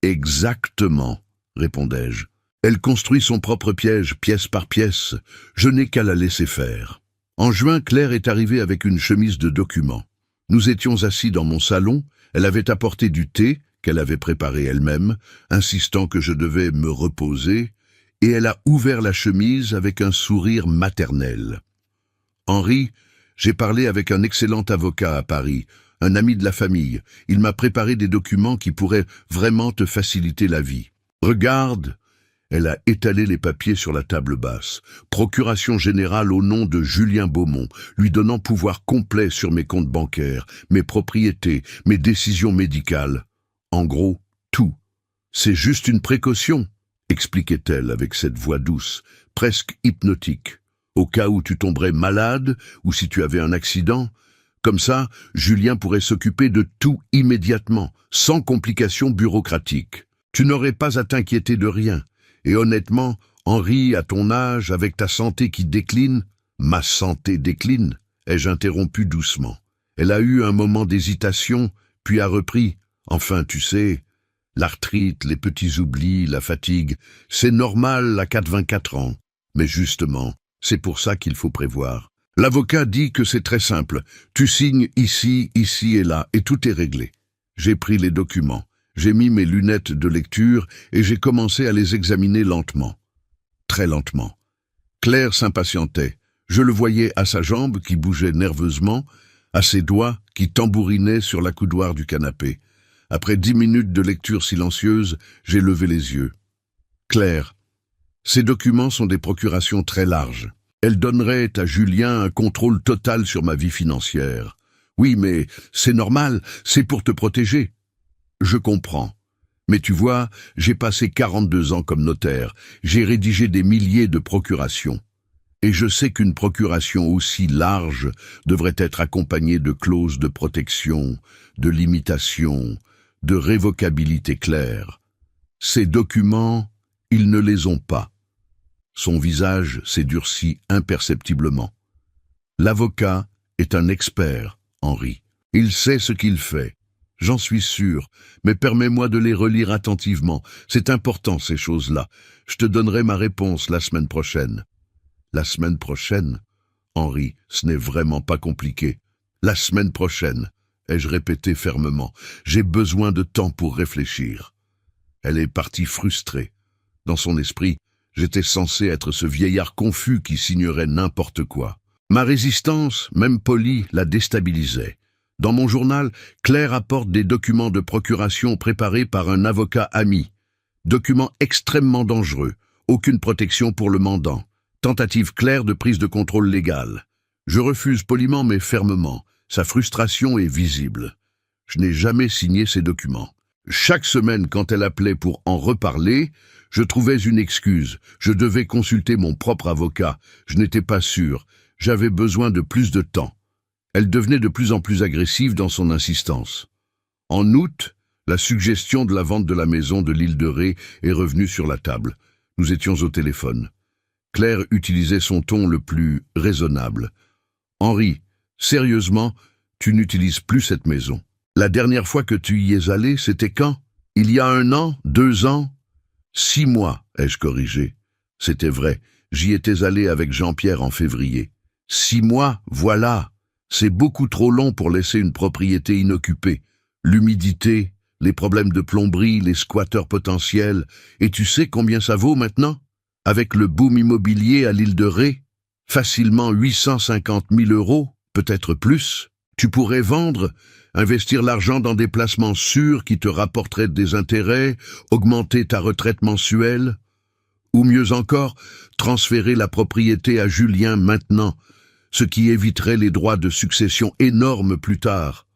Exactement, » répondais-je. « Elle construit son propre piège, pièce par pièce. Je n'ai qu'à la laisser faire. » En juin, Claire est arrivée avec une chemise de document. Nous étions assis dans mon salon. Elle avait apporté du thé, qu'elle avait préparé elle-même, insistant que je devais me reposer, et elle a ouvert la chemise avec un sourire maternel. « Henri, j'ai parlé avec un excellent avocat à Paris, un ami de la famille. Il m'a préparé des documents qui pourraient vraiment te faciliter la vie. Regarde !» Elle a étalé les papiers sur la table basse. Procuration générale au nom de Julien Beaumont, lui donnant pouvoir complet sur mes comptes bancaires, mes propriétés, mes décisions médicales. En gros, tout. C'est juste une précaution, expliquait-elle avec cette voix douce, presque hypnotique. Au cas où tu tomberais malade ou si tu avais un accident. Comme ça, Julien pourrait s'occuper de tout immédiatement, sans complications bureaucratiques. Tu n'aurais pas à t'inquiéter de rien. Et honnêtement, Henri, à ton âge, avec ta santé qui décline, « Ma santé décline » ai-je interrompu doucement. Elle a eu un moment d'hésitation, puis a repris. « Enfin, tu sais, l'arthrite, les petits oublis, la fatigue, c'est normal à 84 ans. Mais justement, c'est pour ça qu'il faut prévoir. L'avocat dit que c'est très simple. Tu signes ici, ici et là, et tout est réglé. » J'ai pris les documents. J'ai mis mes lunettes de lecture et j'ai commencé à les examiner lentement. Très lentement. Claire s'impatientait. Je le voyais à sa jambe qui bougeait nerveusement, à ses doigts qui tambourinaient sur l'accoudoir du canapé. Après 10 minutes de lecture silencieuse, j'ai levé les yeux. Claire, ces documents sont des procurations très larges. Elles donneraient à Julien un contrôle total sur ma vie financière. Oui, mais c'est normal, c'est pour te protéger. Je comprends. Mais tu vois, j'ai passé 42 ans comme notaire, j'ai rédigé des milliers de procurations. Et je sais qu'une procuration aussi large devrait être accompagnée de clauses de protection, de limitation, de révocabilité claire. Ces documents, ils ne les ont pas. Son visage s'est durci imperceptiblement. L'avocat est un expert, Henri. Il sait ce qu'il fait. J'en suis sûr, mais permets-moi de les relire attentivement. C'est important, ces choses-là. Je te donnerai ma réponse la semaine prochaine. La semaine prochaine? Henri, ce n'est vraiment pas compliqué. La semaine prochaine, ai-je répété fermement. J'ai besoin de temps pour réfléchir. Elle est partie frustrée. Dans son esprit, j'étais censé être ce vieillard confus qui signerait n'importe quoi. Ma résistance, même polie, la déstabilisait. Dans mon journal, Claire apporte des documents de procuration préparés par un avocat ami. Documents extrêmement dangereux, aucune protection pour le mandant. Tentative claire de prise de contrôle légal. Je refuse poliment mais fermement. Sa frustration est visible. Je n'ai jamais signé ces documents. Chaque semaine, quand elle appelait pour en reparler, je trouvais une excuse. Je devais consulter mon propre avocat. Je n'étais pas sûr. J'avais besoin de plus de temps. Elle devenait de plus en plus agressive dans son insistance. En août, la suggestion de la vente de la maison de l'île de Ré est revenue sur la table. Nous étions au téléphone. Claire utilisait son ton le plus raisonnable. « Henri, sérieusement, tu n'utilises plus cette maison. La dernière fois que tu y es allé, c'était quand? Il y a 1 an, 2 ans? 6 mois, ai-je corrigé. C'était vrai, j'y étais allé avec Jean-Pierre en février. 6 mois, voilà. C'est beaucoup trop long pour laisser une propriété inoccupée. L'humidité, les problèmes de plomberie, les squatteurs potentiels. Et tu sais combien ça vaut maintenant? Avec le boom immobilier à l'île de Ré, facilement 850 000 €, peut-être plus. Tu pourrais vendre, investir l'argent dans des placements sûrs qui te rapporteraient des intérêts, augmenter ta retraite mensuelle, ou mieux encore, transférer la propriété à Julien maintenant, ce qui éviterait les droits de succession énormes plus tard.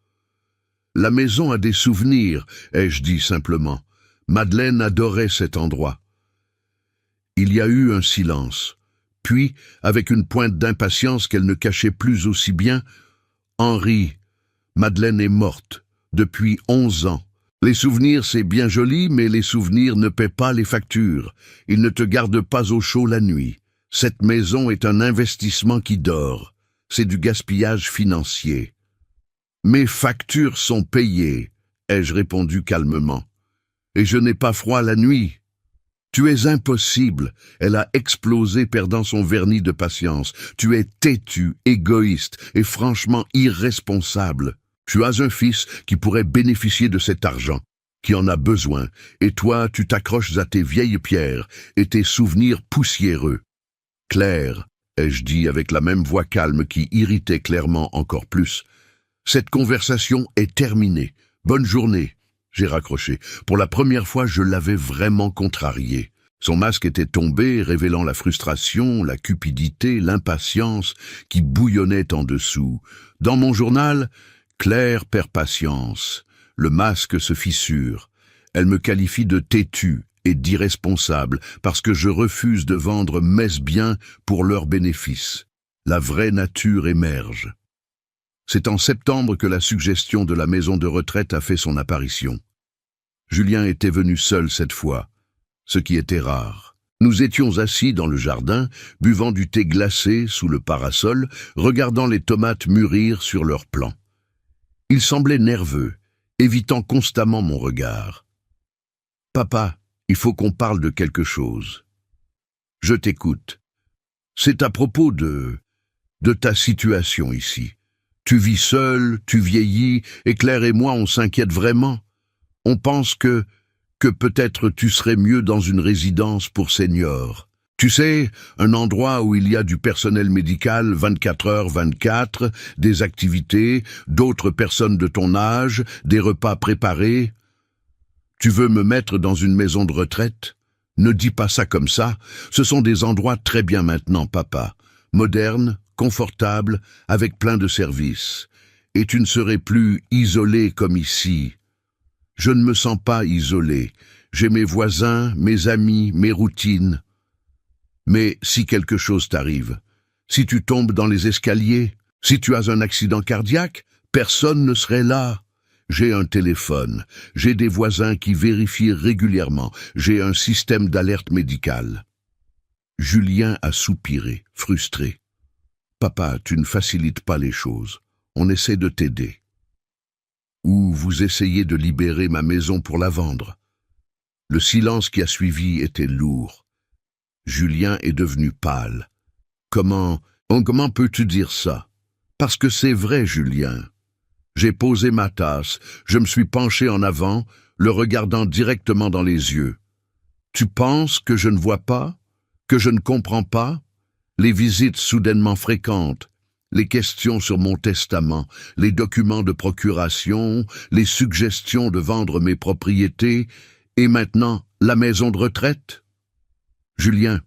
La maison a des souvenirs, ai-je dit simplement. Madeleine adorait cet endroit. Il y a eu un silence. Puis, avec une pointe d'impatience qu'elle ne cachait plus aussi bien, « Henri, Madeleine est morte, depuis 11 ans. Les souvenirs, c'est bien joli, mais les souvenirs ne paient pas les factures. Ils ne te gardent pas au chaud la nuit. Cette maison est un investissement qui dort. C'est du gaspillage financier. »« Mes factures sont payées, » ai-je répondu calmement. « Et je n'ai pas froid la nuit. » « Tu es impossible. » Elle a explosé, perdant son vernis de patience. « Tu es têtu, égoïste et franchement irresponsable. Tu as un fils qui pourrait bénéficier de cet argent, qui en a besoin, et toi, tu t'accroches à tes vieilles pierres et tes souvenirs poussiéreux. »« Claire, » ai-je dit avec la même voix calme qui irritait clairement encore plus, « cette conversation est terminée. Bonne journée. » J'ai raccroché. Pour la première fois, je l'avais vraiment contrarié. Son masque était tombé, révélant la frustration, la cupidité, l'impatience qui bouillonnait en dessous. Dans mon journal, Claire perd patience. Le masque se fissure. Elle me qualifie de têtu et d'irresponsable parce que je refuse de vendre mes biens pour leur bénéfice. La vraie nature émerge. C'est en septembre que la suggestion de la maison de retraite a fait son apparition. Julien était venu seul cette fois, ce qui était rare. Nous étions assis dans le jardin, buvant du thé glacé sous le parasol, regardant les tomates mûrir sur leurs plants. Il semblait nerveux, évitant constamment mon regard. « Papa, il faut qu'on parle de quelque chose. »« Je t'écoute. C'est à propos de ta situation ici. Tu vis seul, tu vieillis, et Claire et moi, on s'inquiète vraiment. On pense que peut-être tu serais mieux dans une résidence pour seniors. Tu sais, un endroit où il y a du personnel médical 24h/24, des activités, d'autres personnes de ton âge, des repas préparés. Tu veux me mettre dans une maison de retraite? Ne dis pas ça comme ça. Ce sont des endroits très bien maintenant, papa. Modernes, confortables, avec plein de services. Et tu ne serais plus isolé comme ici. Je ne me sens pas isolé. J'ai mes voisins, mes amis, mes routines. Mais si quelque chose t'arrive, si tu tombes dans les escaliers, si tu as un accident cardiaque, personne ne serait là. J'ai un téléphone, j'ai des voisins qui vérifient régulièrement, j'ai un système d'alerte médicale. Julien a soupiré, frustré. Papa, tu ne facilites pas les choses. On essaie de t'aider. Ou vous essayez de libérer ma maison pour la vendre. Le silence qui a suivi était lourd. Julien est devenu pâle. Comment peux-tu dire ça? Parce que c'est vrai, Julien. J'ai posé ma tasse, je me suis penché en avant, le regardant directement dans les yeux. Tu penses que je ne vois pas? Que je ne comprends pas? Les visites soudainement fréquentes, les questions sur mon testament, les documents de procuration, les suggestions de vendre mes propriétés, et maintenant la maison de retraite? Julien,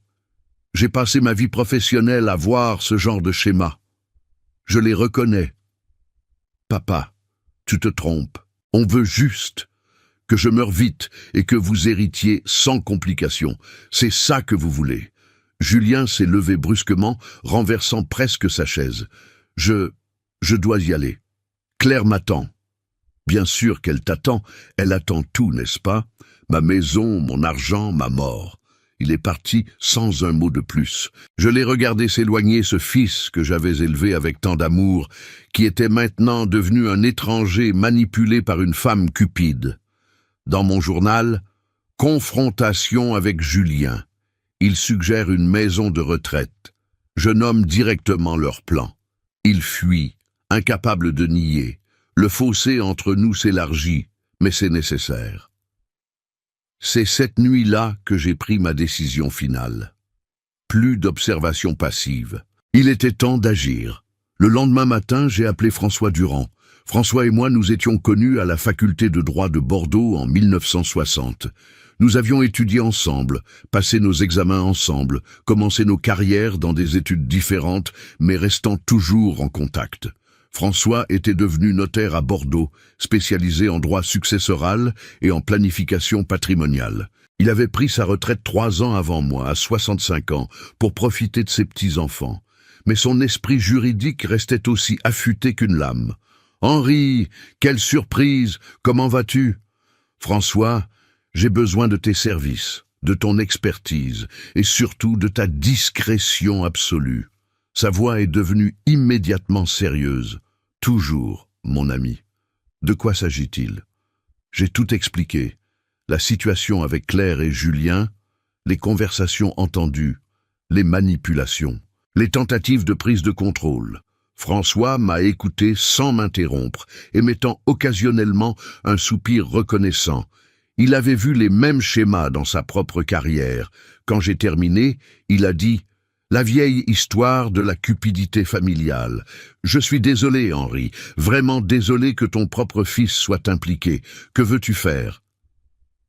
j'ai passé ma vie professionnelle à voir ce genre de schéma. Je les reconnais. Papa, tu te trompes. On veut juste que je meure vite et que vous héritiez sans complications. C'est ça que vous voulez. Julien s'est levé brusquement, renversant presque sa chaise. Je dois y aller. Claire m'attend. Bien sûr qu'elle t'attend. Elle attend tout, n'est-ce pas? Ma maison, mon argent, ma mort. Il est parti sans un mot de plus. Je l'ai regardé s'éloigner, ce fils que j'avais élevé avec tant d'amour, qui était maintenant devenu un étranger manipulé par une femme cupide. Dans mon journal, confrontation avec Julien. Il suggère une maison de retraite. Je nomme directement leur plan. Ils fuient, incapables de nier. Le fossé entre nous s'élargit, mais c'est nécessaire. C'est cette nuit-là que j'ai pris ma décision finale. Plus d'observation passive. Il était temps d'agir. Le lendemain matin, j'ai appelé François Durand. François et moi, nous étions connus à la faculté de droit de Bordeaux en 1960. Nous avions étudié ensemble, passé nos examens ensemble, commencé nos carrières dans des études différentes, mais restant toujours en contact. François était devenu notaire à Bordeaux, spécialisé en droit successoral et en planification patrimoniale. Il avait pris sa retraite 3 ans avant moi, à 65 ans, pour profiter de ses petits-enfants. Mais son esprit juridique restait aussi affûté qu'une lame. « Henri, quelle surprise! Comment vas-tu ?»« François, j'ai besoin de tes services, de ton expertise et surtout de ta discrétion absolue. » Sa voix est devenue immédiatement sérieuse. « Toujours, mon ami. De quoi s'agit-il » J'ai tout expliqué. La situation avec Claire et Julien, les conversations entendues, les manipulations, les tentatives de prise de contrôle. François m'a écouté sans m'interrompre, émettant occasionnellement un soupir reconnaissant. Il avait vu les mêmes schémas dans sa propre carrière. Quand j'ai terminé, il a dit « La vieille histoire de la cupidité familiale. Je suis désolé, Henri, vraiment désolé que ton propre fils soit impliqué. Que veux-tu faire ?»«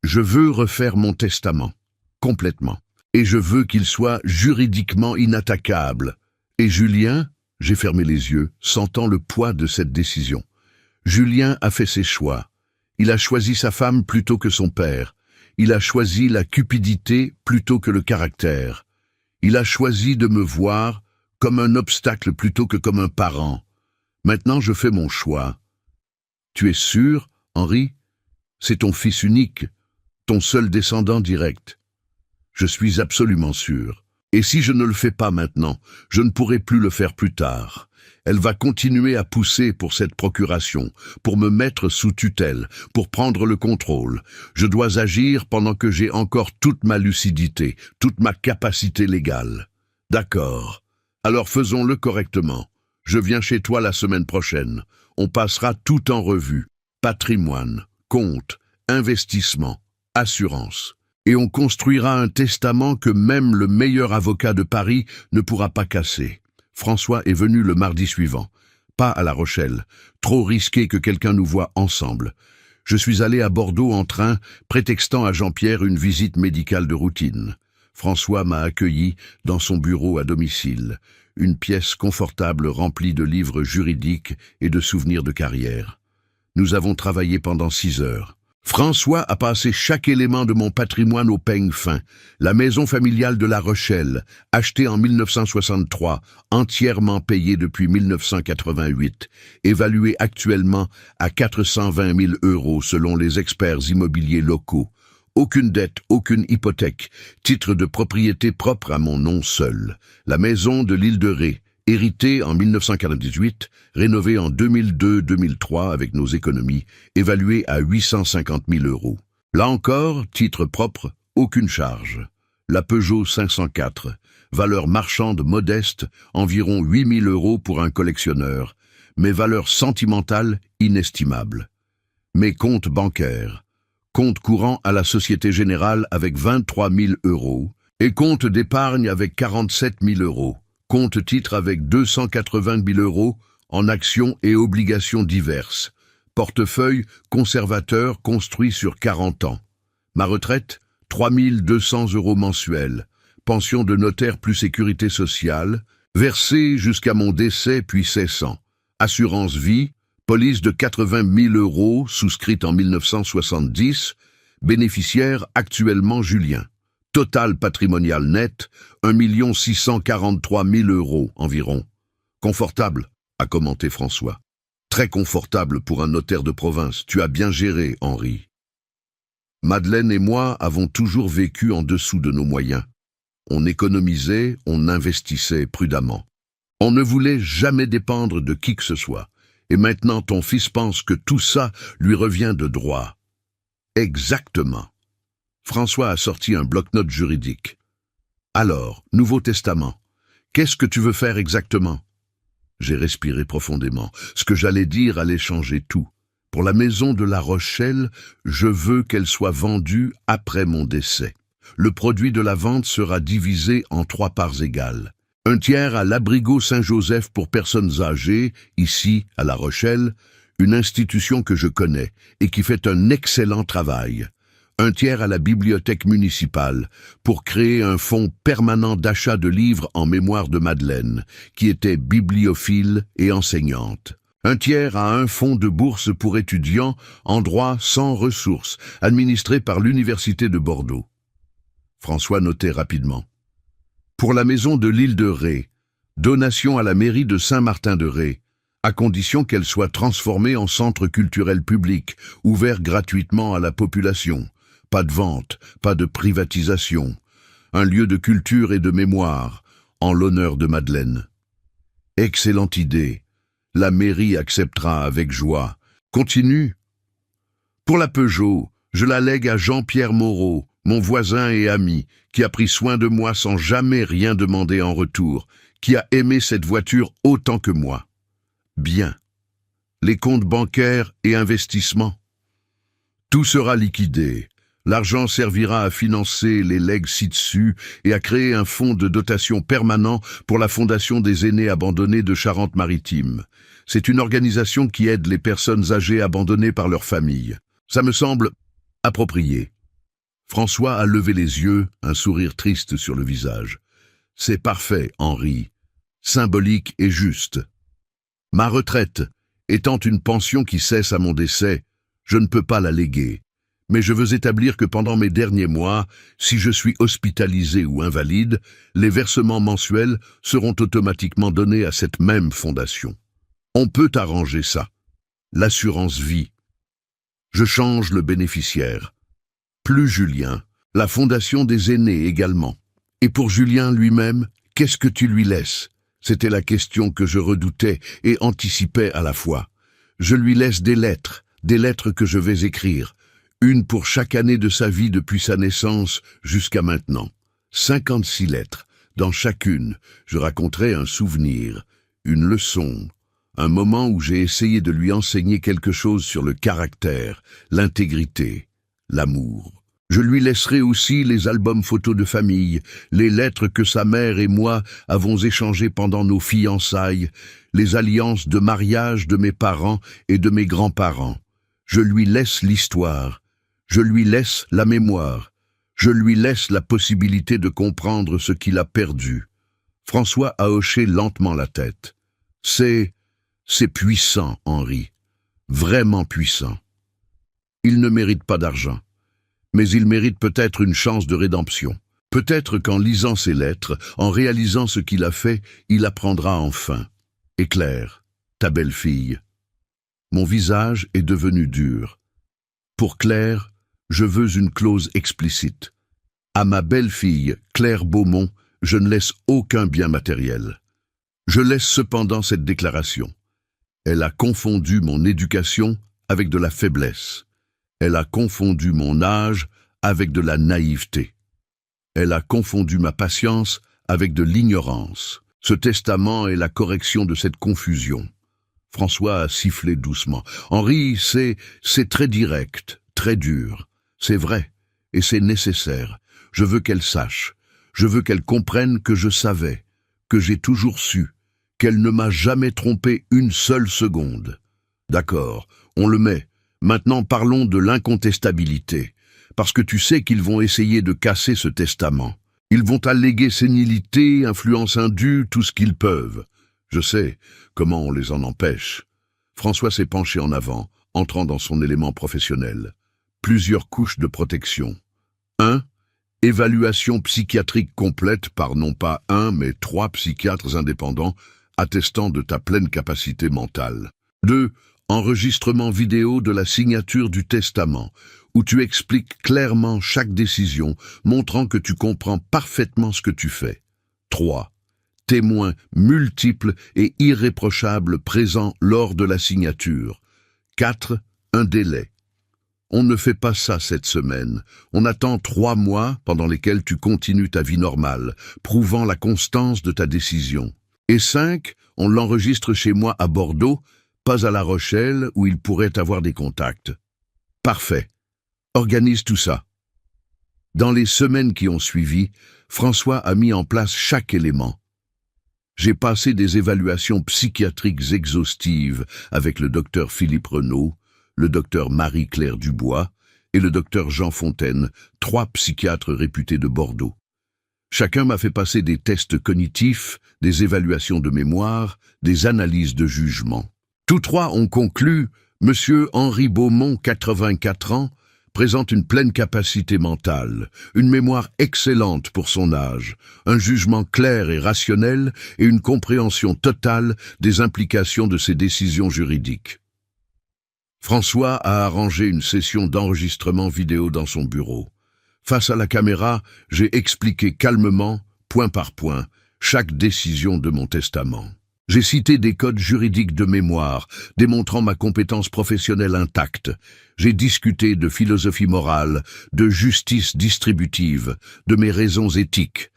Je veux refaire mon testament, complètement. Et je veux qu'il soit juridiquement inattaquable. Et Julien ?» J'ai fermé les yeux, sentant le poids de cette décision. Julien a fait ses choix. Il a choisi sa femme plutôt que son père. Il a choisi la cupidité plutôt que le caractère. Il a choisi de me voir comme un obstacle plutôt que comme un parent. Maintenant, je fais mon choix. Tu es sûr, Henri? C'est ton fils unique, ton seul descendant direct. Je suis absolument sûr. Et si je ne le fais pas maintenant, je ne pourrai plus le faire plus tard. Elle va continuer à pousser pour cette procuration, pour me mettre sous tutelle, pour prendre le contrôle. Je dois agir pendant que j'ai encore toute ma lucidité, toute ma capacité légale. D'accord. Alors faisons-le correctement. Je viens chez toi la semaine prochaine. On passera tout en revue. Patrimoine, compte, investissement, assurance. Et on construira un testament que même le meilleur avocat de Paris ne pourra pas casser. François est venu le mardi suivant. Pas à La Rochelle. Trop risqué que quelqu'un nous voie ensemble. Je suis allé à Bordeaux en train, prétextant à Jean-Pierre une visite médicale de routine. François m'a accueilli dans son bureau à domicile, une pièce confortable remplie de livres juridiques et de souvenirs de carrière. Nous avons travaillé pendant 6 heures. François a passé chaque élément de mon patrimoine au peigne fin. La maison familiale de La Rochelle, achetée en 1963, entièrement payée depuis 1988, évaluée actuellement à 420 000 € selon les experts immobiliers locaux. Aucune dette, aucune hypothèque, titre de propriété propre à mon nom seul. La maison de l'île de Ré, héritée en 1998, rénovée en 2002-2003 avec nos économies, évaluée à 850 000 €. Là encore, titre propre, aucune charge. La Peugeot 504, valeur marchande modeste, environ 8 000 € pour un collectionneur, mais valeur sentimentale inestimable. Mes comptes bancaires, compte courant à la Société Générale avec 23 000 € et compte d'épargne avec 47 000 €. Compte titre avec 280 000 € en actions et obligations diverses. Portefeuille conservateur construit sur 40 ans. Ma retraite, 3 200 € mensuels. Pension de notaire plus sécurité sociale, versée jusqu'à mon décès puis cessant. Assurance vie, police de 80 000 € souscrite en 1970, bénéficiaire actuellement Julien. Total patrimonial net, 1 643 000 € environ. Confortable, a commenté François. Très confortable pour un notaire de province. Tu as bien géré, Henri. Madeleine et moi avons toujours vécu en dessous de nos moyens. On économisait, on investissait prudemment. On ne voulait jamais dépendre de qui que ce soit. Et maintenant ton fils pense que tout ça lui revient de droit. Exactement. François a sorti un bloc-notes juridique. Alors, Nouveau Testament, qu'est-ce que tu veux faire exactement? J'ai respiré profondément. Ce que j'allais dire allait changer tout. Pour la maison de La Rochelle, je veux qu'elle soit vendue après mon décès. Le produit de la vente sera divisé en 3 parts égales. Un tiers à l'Abrigo Saint-Joseph pour personnes âgées, ici, à La Rochelle, une institution que je connais et qui fait un excellent travail. Un tiers à la bibliothèque municipale pour créer un fonds permanent d'achat de livres en mémoire de Madeleine, qui était bibliophile et enseignante. Un tiers à un fonds de bourse pour étudiants en droit sans ressources, administré par l'Université de Bordeaux. François notait rapidement. Pour la maison de l'île de Ré, donation à la mairie de Saint-Martin-de-Ré, à condition qu'elle soit transformée en centre culturel public, ouvert gratuitement à la population. Pas de vente, pas de privatisation. Un lieu de culture et de mémoire, en l'honneur de Madeleine. Excellente idée. La mairie acceptera avec joie. Continue. Pour la Peugeot, je la lègue à Jean-Pierre Moreau, mon voisin et ami, qui a pris soin de moi sans jamais rien demander en retour, qui a aimé cette voiture autant que moi. Bien. Les comptes bancaires et investissements. Tout sera liquidé. L'argent servira à financer les legs ci-dessus et à créer un fonds de dotation permanent pour la Fondation des aînés abandonnés de Charente-Maritime. C'est une organisation qui aide les personnes âgées abandonnées par leur famille. Ça me semble approprié. François a levé les yeux, un sourire triste sur le visage. C'est parfait, Henri. Symbolique et juste. Ma retraite, étant une pension qui cesse à mon décès, je ne peux pas la léguer. Mais je veux établir que pendant mes derniers mois, si je suis hospitalisé ou invalide, les versements mensuels seront automatiquement donnés à cette même fondation. On peut arranger ça. L'assurance vie. Je change le bénéficiaire. Plus Julien, la fondation des aînés également. Et pour Julien lui-même, qu'est-ce que tu lui laisses? C'était la question que je redoutais et anticipais à la fois. Je lui laisse des lettres que je vais écrire. Une pour chaque année de sa vie depuis sa naissance jusqu'à maintenant. 56 lettres. Dans chacune, je raconterai un souvenir, une leçon, un moment où j'ai essayé de lui enseigner quelque chose sur le caractère, l'intégrité, l'amour. Je lui laisserai aussi les albums photos de famille, les lettres que sa mère et moi avons échangées pendant nos fiançailles, les alliances de mariage de mes parents et de mes grands-parents. Je lui laisse l'histoire, je lui laisse la mémoire, je lui laisse la possibilité de comprendre ce qu'il a perdu. François a hoché lentement la tête. C'est puissant, Henri, vraiment puissant. Il ne mérite pas d'argent. Mais il mérite peut-être une chance de rédemption. Peut-être qu'en lisant ces lettres, en réalisant ce qu'il a fait, il apprendra enfin. Et Claire, ta belle-fille. Mon visage est devenu dur. Pour Claire, je veux une clause explicite. À ma belle-fille, Claire Beaumont, je ne laisse aucun bien matériel. Je laisse cependant cette déclaration. Elle a confondu mon éducation avec de la faiblesse. Elle a confondu mon âge avec de la naïveté. Elle a confondu ma patience avec de l'ignorance. Ce testament est la correction de cette confusion. François a sifflé doucement. Henri, c'est très direct, très dur. C'est vrai, et c'est nécessaire. Je veux qu'elle sache. Je veux qu'elle comprenne que je savais, que j'ai toujours su, qu'elle ne m'a jamais trompé une seule seconde. D'accord, on le met. Maintenant parlons de l'incontestabilité, parce que tu sais qu'ils vont essayer de casser ce testament. Ils vont alléguer sénilité, influence indue, tout ce qu'ils peuvent. Je sais comment on les en empêche. François s'est penché en avant, entrant dans son élément professionnel. Plusieurs couches de protection. 1. Évaluation psychiatrique complète par non pas 1, mais 3 psychiatres indépendants attestant de ta pleine capacité mentale. 2. Enregistrement vidéo de la signature du testament, où tu expliques clairement chaque décision, montrant que tu comprends parfaitement ce que tu fais. 3. Témoins multiples et irréprochables présents lors de la signature. 4. Un délai. On ne fait pas ça cette semaine. On attend 3 mois pendant lesquels tu continues ta vie normale, prouvant la constance de ta décision. Et 5. On l'enregistre chez moi à Bordeaux, pas à La Rochelle où il pourrait avoir des contacts. Parfait. Organise tout ça. Dans les semaines qui ont suivi, François a mis en place chaque élément. J'ai passé des évaluations psychiatriques exhaustives avec le docteur Philippe Renaud, le docteur Marie-Claire Dubois et le docteur Jean Fontaine, 3 psychiatres réputés de Bordeaux. Chacun m'a fait passer des tests cognitifs, des évaluations de mémoire, des analyses de jugement. Tous 3 ont conclu, Monsieur Henri Beaumont, 84 ans, présente une pleine capacité mentale, une mémoire excellente pour son âge, un jugement clair et rationnel et une compréhension totale des implications de ses décisions juridiques. François a arrangé une session d'enregistrement vidéo dans son bureau. Face à la caméra, j'ai expliqué calmement, point par point, chaque décision de mon testament. J'ai cité des codes juridiques de mémoire, démontrant ma compétence professionnelle intacte. J'ai discuté de philosophie morale, de justice distributive, de mes raisons éthiques.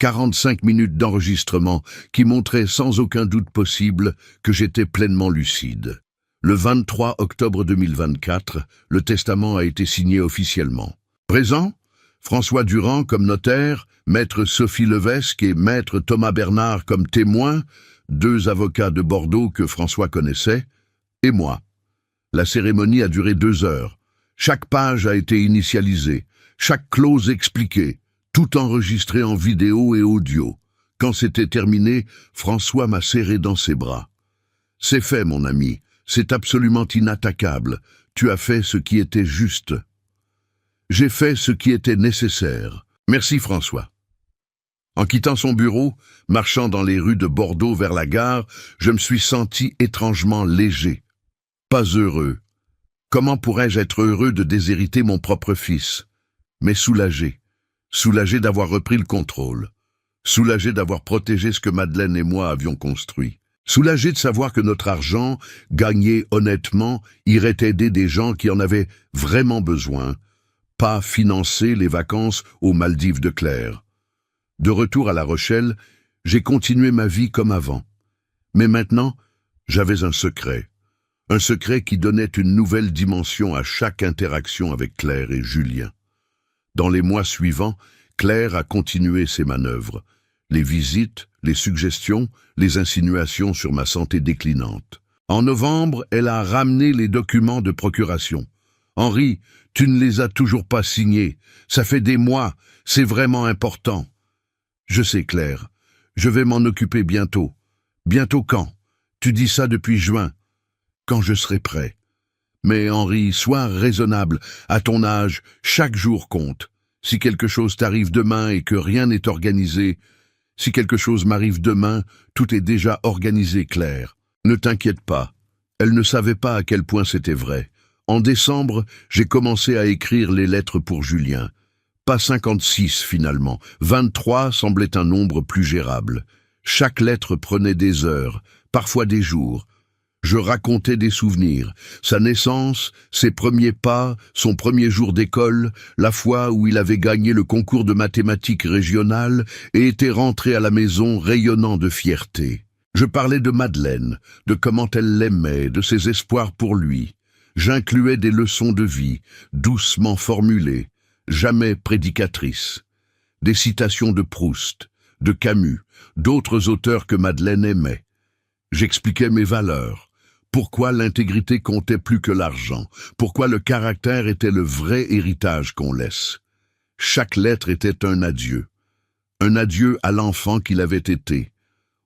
45 minutes d'enregistrement qui montraient sans aucun doute possible que j'étais pleinement lucide. Le 23 octobre 2024, le testament a été signé officiellement. Présent, François Durand comme notaire, maître Sophie Levesque et maître Thomas Bernard comme témoins, 2 avocats de Bordeaux que François connaissait, et moi. La cérémonie a duré 2 heures. Chaque page a été initialisée, chaque clause expliquée, tout enregistré en vidéo et audio. Quand c'était terminé, François m'a serré dans ses bras. « C'est fait, mon ami, c'est absolument inattaquable. Tu as fait ce qui était juste. J'ai fait ce qui était nécessaire. Merci, François. » En quittant son bureau, marchant dans les rues de Bordeaux vers la gare, je me suis senti étrangement léger. Pas heureux. Comment pourrais-je être heureux de déshériter mon propre fils? Mais soulagé. Soulagé d'avoir repris le contrôle. Soulagé d'avoir protégé ce que Madeleine et moi avions construit. Soulagé de savoir que notre argent, gagné honnêtement, irait aider des gens qui en avaient vraiment besoin, pas financer les vacances aux Maldives de Claire. De retour à La Rochelle, j'ai continué ma vie comme avant. Mais maintenant, j'avais un secret. Un secret qui donnait une nouvelle dimension à chaque interaction avec Claire et Julien. Dans les mois suivants, Claire a continué ses manœuvres. Les visites, les suggestions, les insinuations sur ma santé déclinante. En novembre, elle a ramené les documents de procuration. « Henri, tu ne les as toujours pas signés. Ça fait des mois, c'est vraiment important. » « Je sais, Claire. Je vais m'en occuper bientôt. » « Bientôt quand? Tu dis ça depuis juin. » « Quand je serai prêt. » « Mais Henri, sois raisonnable. À ton âge, chaque jour compte. Si quelque chose t'arrive demain et que rien n'est organisé, si quelque chose m'arrive demain, tout est déjà organisé, Claire. Ne t'inquiète pas. » Elle ne savait pas à quel point c'était vrai. En décembre, j'ai commencé à écrire les lettres pour Julien. Pas 56 finalement. 23 semblait un nombre plus gérable. Chaque lettre prenait des heures, parfois des jours. Je racontais des souvenirs, sa naissance, ses premiers pas, son premier jour d'école, la fois où il avait gagné le concours de mathématiques régional et était rentré à la maison rayonnant de fierté. Je parlais de Madeleine, de comment elle l'aimait, de ses espoirs pour lui. J'incluais des leçons de vie, doucement formulées, jamais prédicatrices. Des citations de Proust, de Camus, d'autres auteurs que Madeleine aimait. J'expliquais mes valeurs. Pourquoi l'intégrité comptait plus que l'argent? Pourquoi le caractère était le vrai héritage qu'on laisse? Chaque lettre était un adieu. Un adieu à l'enfant qu'il avait été,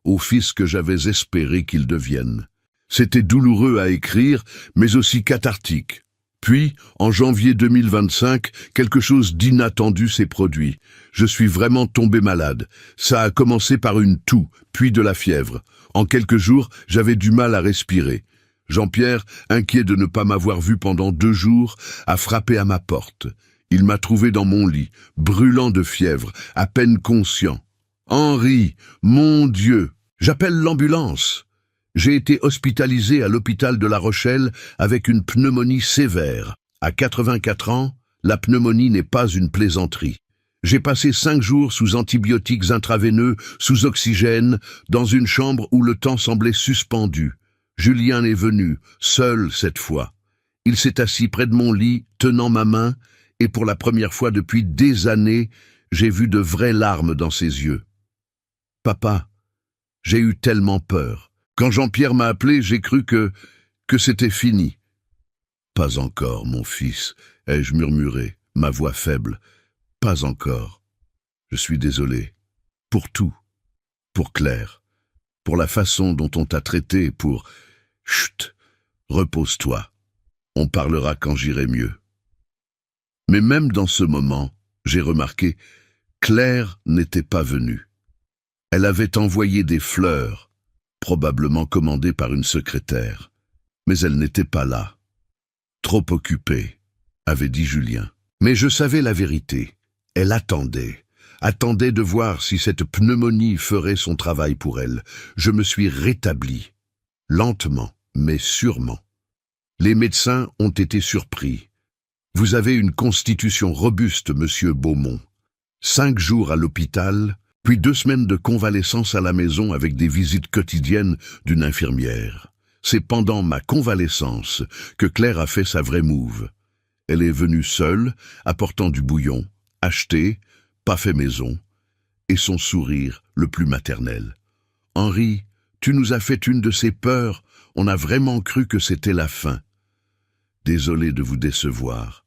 au fils que j'avais espéré qu'il devienne. C'était douloureux à écrire, mais aussi cathartique. Puis, en janvier 2025, quelque chose d'inattendu s'est produit. Je suis vraiment tombé malade. Ça a commencé par une toux, puis de la fièvre. En quelques jours, j'avais du mal à respirer. Jean-Pierre, inquiet de ne pas m'avoir vu pendant 2 jours, a frappé à ma porte. Il m'a trouvé dans mon lit, brûlant de fièvre, à peine conscient. « Henri, mon Dieu, j'appelle l'ambulance !» J'ai été hospitalisé à l'hôpital de La Rochelle avec une pneumonie sévère. À 84 ans, la pneumonie n'est pas une plaisanterie. J'ai passé 5 jours sous antibiotiques intraveineux, sous oxygène, dans une chambre où le temps semblait suspendu. Julien est venu, seul cette fois. Il s'est assis près de mon lit, tenant ma main, et pour la première fois depuis des années, j'ai vu de vraies larmes dans ses yeux. « Papa, j'ai eu tellement peur. Quand Jean-Pierre m'a appelé, j'ai cru que c'était fini. »« Pas encore, mon fils, ai-je murmuré, ma voix faible. Pas encore. Je suis désolé. Pour tout. Pour Claire. Pour la façon dont on t'a traité, pour... Chut, repose-toi. On parlera quand j'irai mieux. » Mais même dans ce moment, j'ai remarqué, Claire n'était pas venue. Elle avait envoyé des fleurs, probablement commandées par une secrétaire. Mais elle n'était pas là. Trop occupée, avait dit Julien. Mais je savais la vérité. Elle attendait de voir si cette pneumonie ferait son travail pour elle. Je me suis rétabli, lentement, mais sûrement. Les médecins ont été surpris. « Vous avez une constitution robuste, monsieur Beaumont. 5 jours à l'hôpital, puis 2 semaines de convalescence à la maison avec des visites quotidiennes d'une infirmière. C'est pendant ma convalescence que Claire a fait sa vraie move. Elle est venue seule, apportant du bouillon, acheté, pas fait maison, et son sourire le plus maternel. « Henri, tu nous as fait une de ces peurs, on a vraiment cru que c'était la fin. » Désolé de vous décevoir.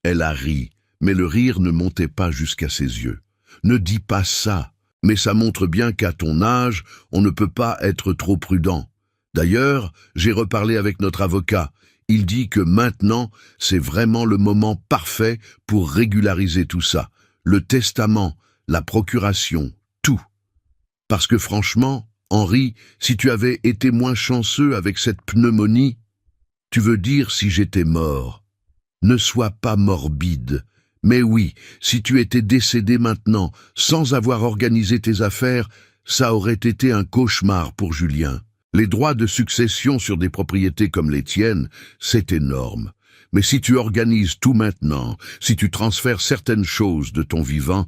Elle a ri, mais le rire ne montait pas jusqu'à ses yeux. Ne dis pas ça, mais ça montre bien qu'à ton âge, on ne peut pas être trop prudent. D'ailleurs, j'ai reparlé avec notre avocat. Il dit que maintenant, c'est vraiment le moment parfait pour régulariser tout ça. Le testament, la procuration, tout. Parce que franchement, Henri, si tu avais été moins chanceux avec cette pneumonie, tu veux dire si j'étais mort. Ne sois pas morbide. Mais oui, si tu étais décédé maintenant, sans avoir organisé tes affaires, ça aurait été un cauchemar pour Julien. Les droits de succession sur des propriétés comme les tiennes, c'est énorme. Mais si tu organises tout maintenant, si tu transfères certaines choses de ton vivant...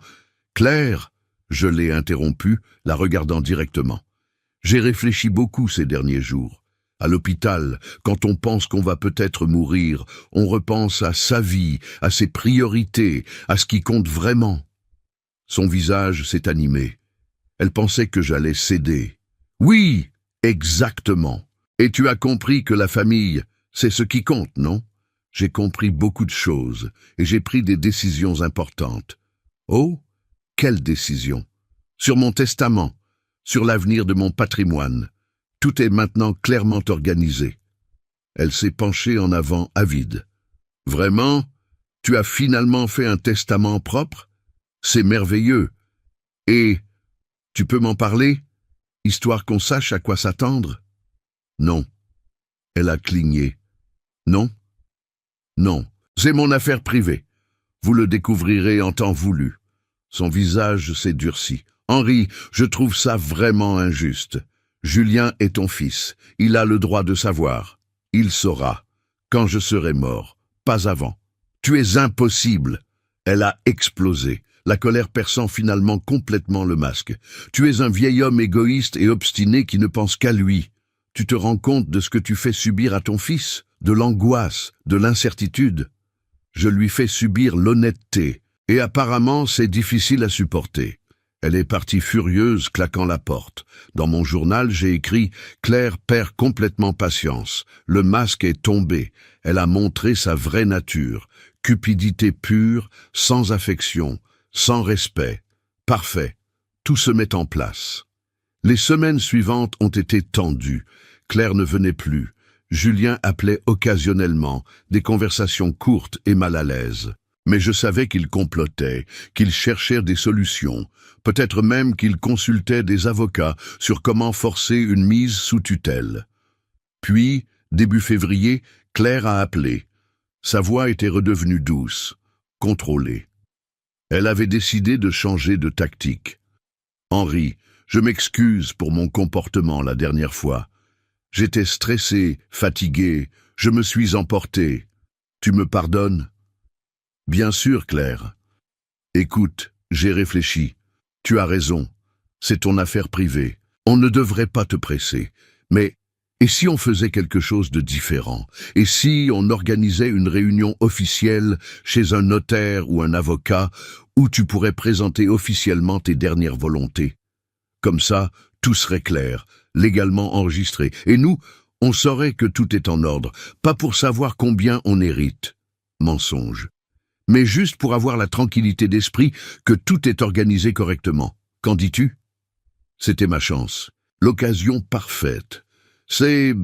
Claire, je l'ai interrompue, la regardant directement. J'ai réfléchi beaucoup ces derniers jours. À l'hôpital, quand on pense qu'on va peut-être mourir, on repense à sa vie, à ses priorités, à ce qui compte vraiment. Son visage s'est animé. Elle pensait que j'allais céder. Oui, exactement. Et tu as compris que la famille, c'est ce qui compte, non? J'ai compris beaucoup de choses et j'ai pris des décisions importantes. Oh, quelle décision? Sur mon testament, sur l'avenir de mon patrimoine. Tout est maintenant clairement organisé. Elle s'est penchée en avant, avide. Vraiment? Tu as finalement fait un testament propre? C'est merveilleux. Et tu peux m'en parler, histoire qu'on sache à quoi s'attendre? Non. Elle a cligné. Non? Non. C'est mon affaire privée. Vous le découvrirez en temps voulu. Son visage s'est durci. Henri, je trouve ça vraiment injuste. Julien est ton fils. Il a le droit de savoir. Il saura. Quand je serai mort. Pas avant. Tu es impossible. Elle a explosé, la colère perçant finalement complètement le masque. Tu es un vieil homme égoïste et obstiné qui ne pense qu'à lui. Tu te rends compte de ce que tu fais subir à ton fils? De l'angoisse, de l'incertitude. Je lui fais subir l'honnêteté, et apparemment c'est difficile à supporter. Elle est partie furieuse, claquant la porte. Dans mon journal, j'ai écrit « Claire perd complètement patience. Le masque est tombé. Elle a montré sa vraie nature. Cupidité pure, sans affection, sans respect. Parfait. Tout se met en place. » Les semaines suivantes ont été tendues. Claire ne venait plus. Julien appelait occasionnellement, des conversations courtes et mal à l'aise. Mais je savais qu'il complotait, qu'il cherchait des solutions, peut-être même qu'il consultait des avocats sur comment forcer une mise sous tutelle. Puis, début février, Claire a appelé. Sa voix était redevenue douce, contrôlée. Elle avait décidé de changer de tactique. « Henri, je m'excuse pour mon comportement la dernière fois. J'étais stressé, fatigué, je me suis emporté. Tu me pardonnes ? » « Bien sûr, Claire. Écoute, j'ai réfléchi. Tu as raison. C'est ton affaire privée. On ne devrait pas te presser. Mais, et si on faisait quelque chose de différent? Et si on organisait une réunion officielle chez un notaire ou un avocat où tu pourrais présenter officiellement tes dernières volontés? Comme ça, tout serait clair, légalement enregistré. Et nous, on saurait que tout est en ordre, pas pour savoir combien on hérite. Mensonge. Mais juste pour avoir la tranquillité d'esprit que tout est organisé correctement. Qu'en dis-tu? C'était ma chance. L'occasion parfaite. C'est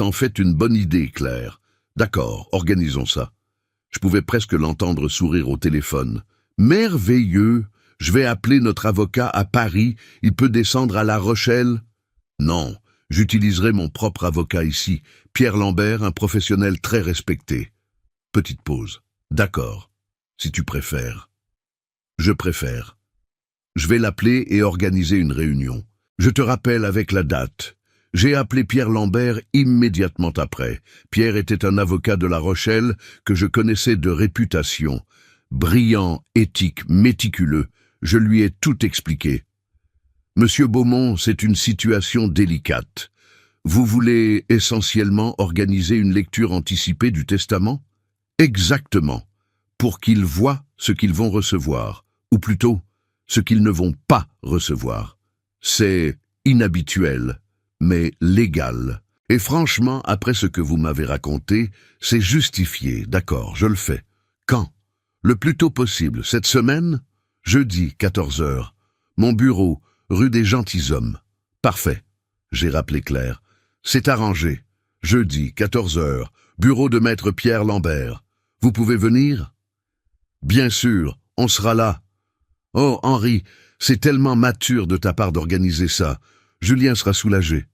en fait une bonne idée, Claire. D'accord, organisons ça. Je pouvais presque l'entendre sourire au téléphone. Merveilleux! Je vais appeler notre avocat à Paris. Il peut descendre à La Rochelle? Non, j'utiliserai mon propre avocat ici. Pierre Lambert, un professionnel très respecté. Petite pause. D'accord. Si tu préfères. Je préfère. Je vais l'appeler et organiser une réunion. Je te rappelle avec la date. J'ai appelé Pierre Lambert immédiatement après. Pierre était un avocat de La Rochelle que je connaissais de réputation. Brillant, éthique, méticuleux. Je lui ai tout expliqué. Monsieur Beaumont, c'est une situation délicate. Vous voulez essentiellement organiser une lecture anticipée du testament? Exactement. Pour qu'ils voient ce qu'ils vont recevoir, ou plutôt, ce qu'ils ne vont pas recevoir. C'est inhabituel, mais légal. Et franchement, après ce que vous m'avez raconté, c'est justifié, d'accord, je le fais. Quand? Le plus tôt possible, cette semaine? Jeudi, 14 heures. Mon bureau, rue des Gentilshommes. Parfait. J'ai rappelé Claire. C'est arrangé. Jeudi, 14 heures. Bureau de maître Pierre Lambert. Vous pouvez venir? Bien sûr, on sera là. Oh, Henri, c'est tellement mature de ta part d'organiser ça. Julien sera soulagé.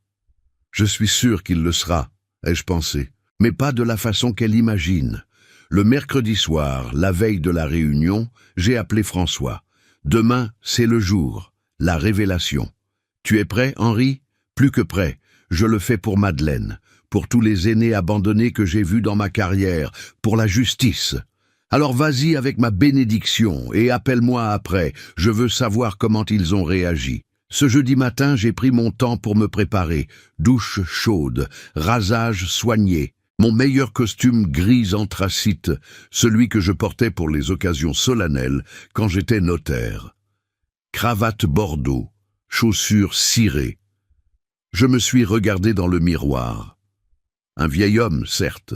Je suis sûr qu'il le sera, ai-je pensé, mais pas de la façon qu'elle imagine. Le mercredi soir, la veille de la réunion, j'ai appelé François. Demain, c'est le jour, la révélation. Tu es prêt, Henri? Plus que prêt. Je le fais pour Madeleine, pour tous les aînés abandonnés que j'ai vus dans ma carrière, pour la justice. Alors vas-y avec ma bénédiction et appelle-moi après, je veux savoir comment ils ont réagi. Ce jeudi matin, j'ai pris mon temps pour me préparer. Douche chaude, rasage soigné. Mon meilleur costume gris anthracite, celui que je portais pour les occasions solennelles quand j'étais notaire. Cravate bordeaux, chaussures cirées. Je me suis regardé dans le miroir. Un vieil homme, certes,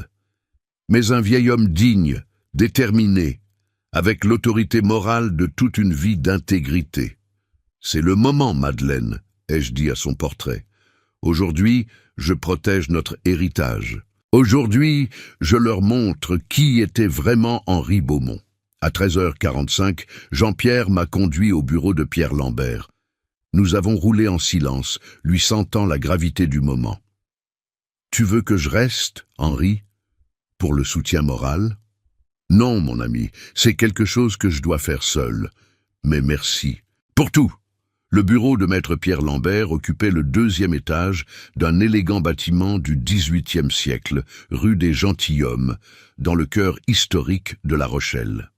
mais un vieil homme digne, déterminé, avec l'autorité morale de toute une vie d'intégrité. C'est le moment, Madeleine, ai-je dit à son portrait. Aujourd'hui, je protège notre héritage. Aujourd'hui, je leur montre qui était vraiment Henri Beaumont. À 13h45, Jean-Pierre m'a conduit au bureau de Pierre Lambert. Nous avons roulé en silence, lui sentant la gravité du moment. « Tu veux que je reste, Henri, pour le soutien moral ?»« Non, mon ami, c'est quelque chose que je dois faire seul. Mais merci. Pour tout !» Le bureau de maître Pierre Lambert occupait le 2e étage d'un élégant bâtiment du XVIIIe siècle, rue des Gentilshommes, dans le cœur historique de La Rochelle.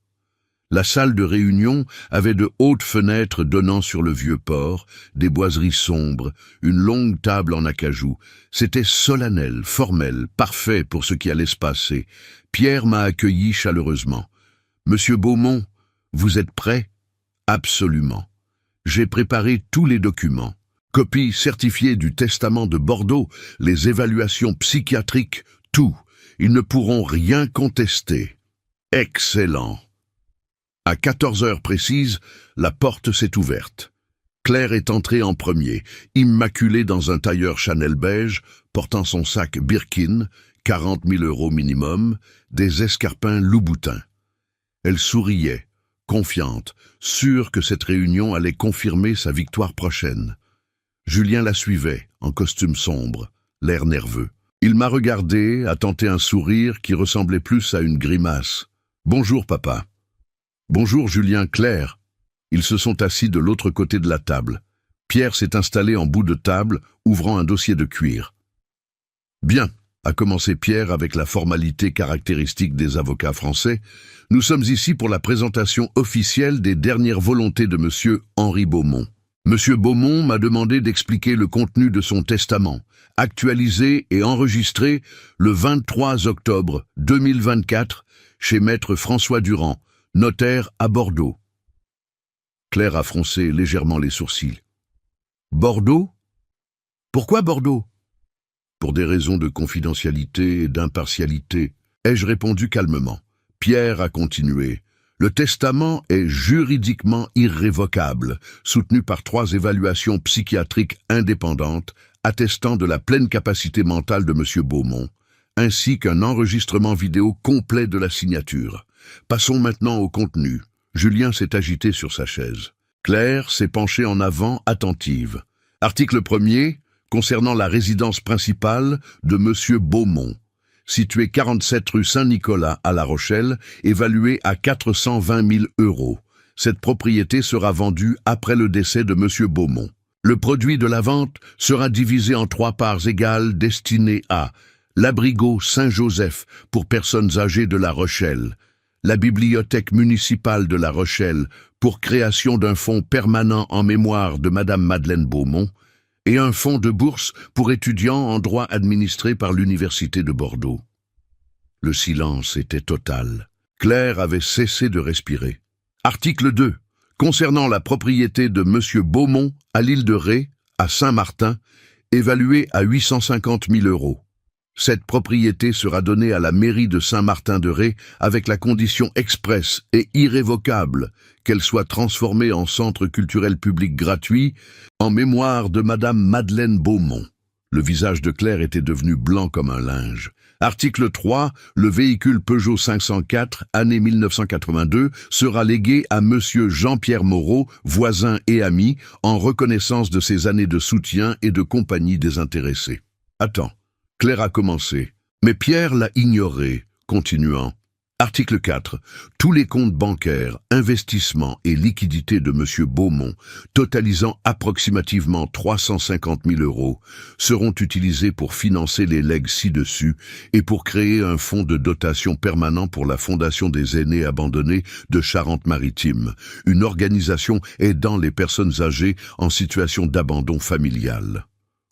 La salle de réunion avait de hautes fenêtres donnant sur le vieux port, des boiseries sombres, une longue table en acajou. C'était solennel, formel, parfait pour ce qui allait se passer. Pierre m'a accueilli chaleureusement. « Monsieur Beaumont, vous êtes prêt ?»« Absolument. J'ai préparé tous les documents. Copie certifiée du testament de Bordeaux, les évaluations psychiatriques, tout. Ils ne pourront rien contester. » Excellent. À 14h précises, la porte s'est ouverte. Claire est entrée en premier, immaculée dans un tailleur Chanel beige, portant son sac Birkin, 40 000 € minimum, des escarpins Louboutin. Elle souriait, confiante, sûre que cette réunion allait confirmer sa victoire prochaine. Julien la suivait, en costume sombre, l'air nerveux. Il m'a regardé, a tenté un sourire qui ressemblait plus à une grimace. « Bonjour, papa. » « Bonjour, Julien, Claire. » Ils se sont assis de l'autre côté de la table. Pierre s'est installé en bout de table, ouvrant un dossier de cuir. « Bien, » a commencé Pierre avec la formalité caractéristique des avocats français, « nous sommes ici pour la présentation officielle des dernières volontés de monsieur Henri Beaumont. Monsieur Beaumont m'a demandé d'expliquer le contenu de son testament, actualisé et enregistré le 23 octobre 2024 chez maître François Durand, notaire à Bordeaux. » Claire a froncé légèrement les sourcils. « Bordeaux ? Pourquoi Bordeaux ? » « Pour des raisons de confidentialité et d'impartialité, ai-je répondu calmement. Pierre a continué. « Le testament est juridiquement irrévocable, soutenu par 3 évaluations psychiatriques indépendantes attestant de la pleine capacité mentale de M. Beaumont, ainsi qu'un enregistrement vidéo complet de la signature. Passons maintenant au contenu. » Julien s'est agité sur sa chaise. Claire s'est penchée en avant, attentive. Article 1er, concernant la résidence principale de M. Beaumont, située 47 rue Saint-Nicolas à La Rochelle, évaluée à 420 000 €. Cette propriété sera vendue après le décès de M. Beaumont. Le produit de la vente sera divisé en 3 parts égales destinées à l'abrigo Saint-Joseph pour personnes âgées de La Rochelle, la bibliothèque municipale de La Rochelle pour création d'un fonds permanent en mémoire de Madame Madeleine Beaumont et un fonds de bourse pour étudiants en droit administré par l'Université de Bordeaux. Le silence était total. Claire avait cessé de respirer. Article 2. Concernant la propriété de M. Beaumont à l'île de Ré, à Saint-Martin, évaluée à 850 000 €. Cette propriété sera donnée à la mairie de Saint-Martin-de-Ré avec la condition expresse et irrévocable qu'elle soit transformée en centre culturel public gratuit en mémoire de Madame Madeleine Beaumont. Le visage de Claire était devenu blanc comme un linge. Article 3. Le véhicule Peugeot 504, année 1982, sera légué à Monsieur Jean-Pierre Moreau, voisin et ami, en reconnaissance de ses années de soutien et de compagnie des intéressés. Attends. Claire a commencé, mais Pierre l'a ignoré, continuant. Article 4. Tous les comptes bancaires, investissements et liquidités de M. Beaumont, totalisant approximativement 350 000 euros, seront utilisés pour financer les legs ci-dessus et pour créer un fonds de dotation permanent pour la Fondation des aînés abandonnés de Charente-Maritime, une organisation aidant les personnes âgées en situation d'abandon familial.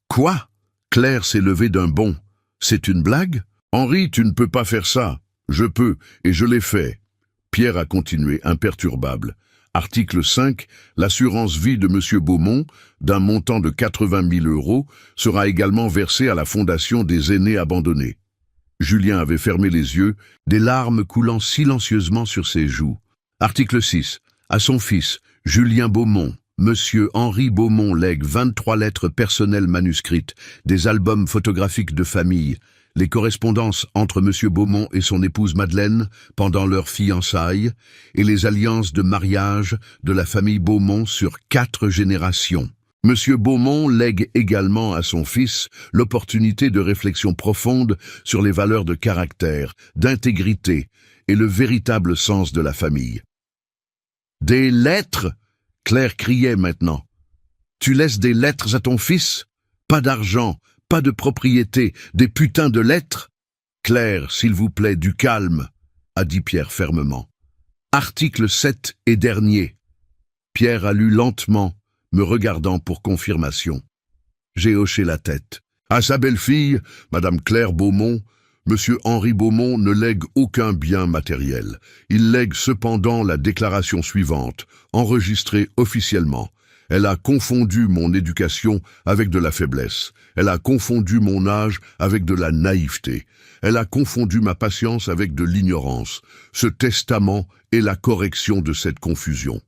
Quoi? Claire s'est levée d'un bond. C'est une blague? Henri, tu ne peux pas faire ça. Je peux, et je l'ai fait. Pierre a continué, imperturbable. Article 5. L'assurance vie de M. Beaumont, d'un montant de 80 000 euros, sera également versée à la Fondation des aînés abandonnés. Julien avait fermé les yeux, des larmes coulant silencieusement sur ses joues. Article 6. À son fils, Julien Beaumont, M. Henri Beaumont lègue 23 lettres personnelles manuscrites, des albums photographiques de famille, les correspondances entre M. Beaumont et son épouse Madeleine pendant leur fiançailles et les alliances de mariage de la famille Beaumont sur 4 générations. M. Beaumont lègue également à son fils l'opportunité de réflexion profonde sur les valeurs de caractère, d'intégrité et le véritable sens de la famille. Des lettres? Claire criait maintenant. Tu laisses des lettres à ton fils? Pas d'argent, pas de propriété, des putains de lettres? Claire, s'il vous plaît, du calme, a dit Pierre fermement. Article 7 et dernier. Pierre a lu lentement, me regardant pour confirmation. J'ai hoché la tête. À sa belle-fille, Madame Claire Beaumont, Monsieur Henri Beaumont ne lègue aucun bien matériel. Il lègue cependant la déclaration suivante, enregistrée officiellement. Elle a confondu mon éducation avec de la faiblesse. Elle a confondu mon âge avec de la naïveté. Elle a confondu ma patience avec de l'ignorance. Ce testament est la correction de cette confusion.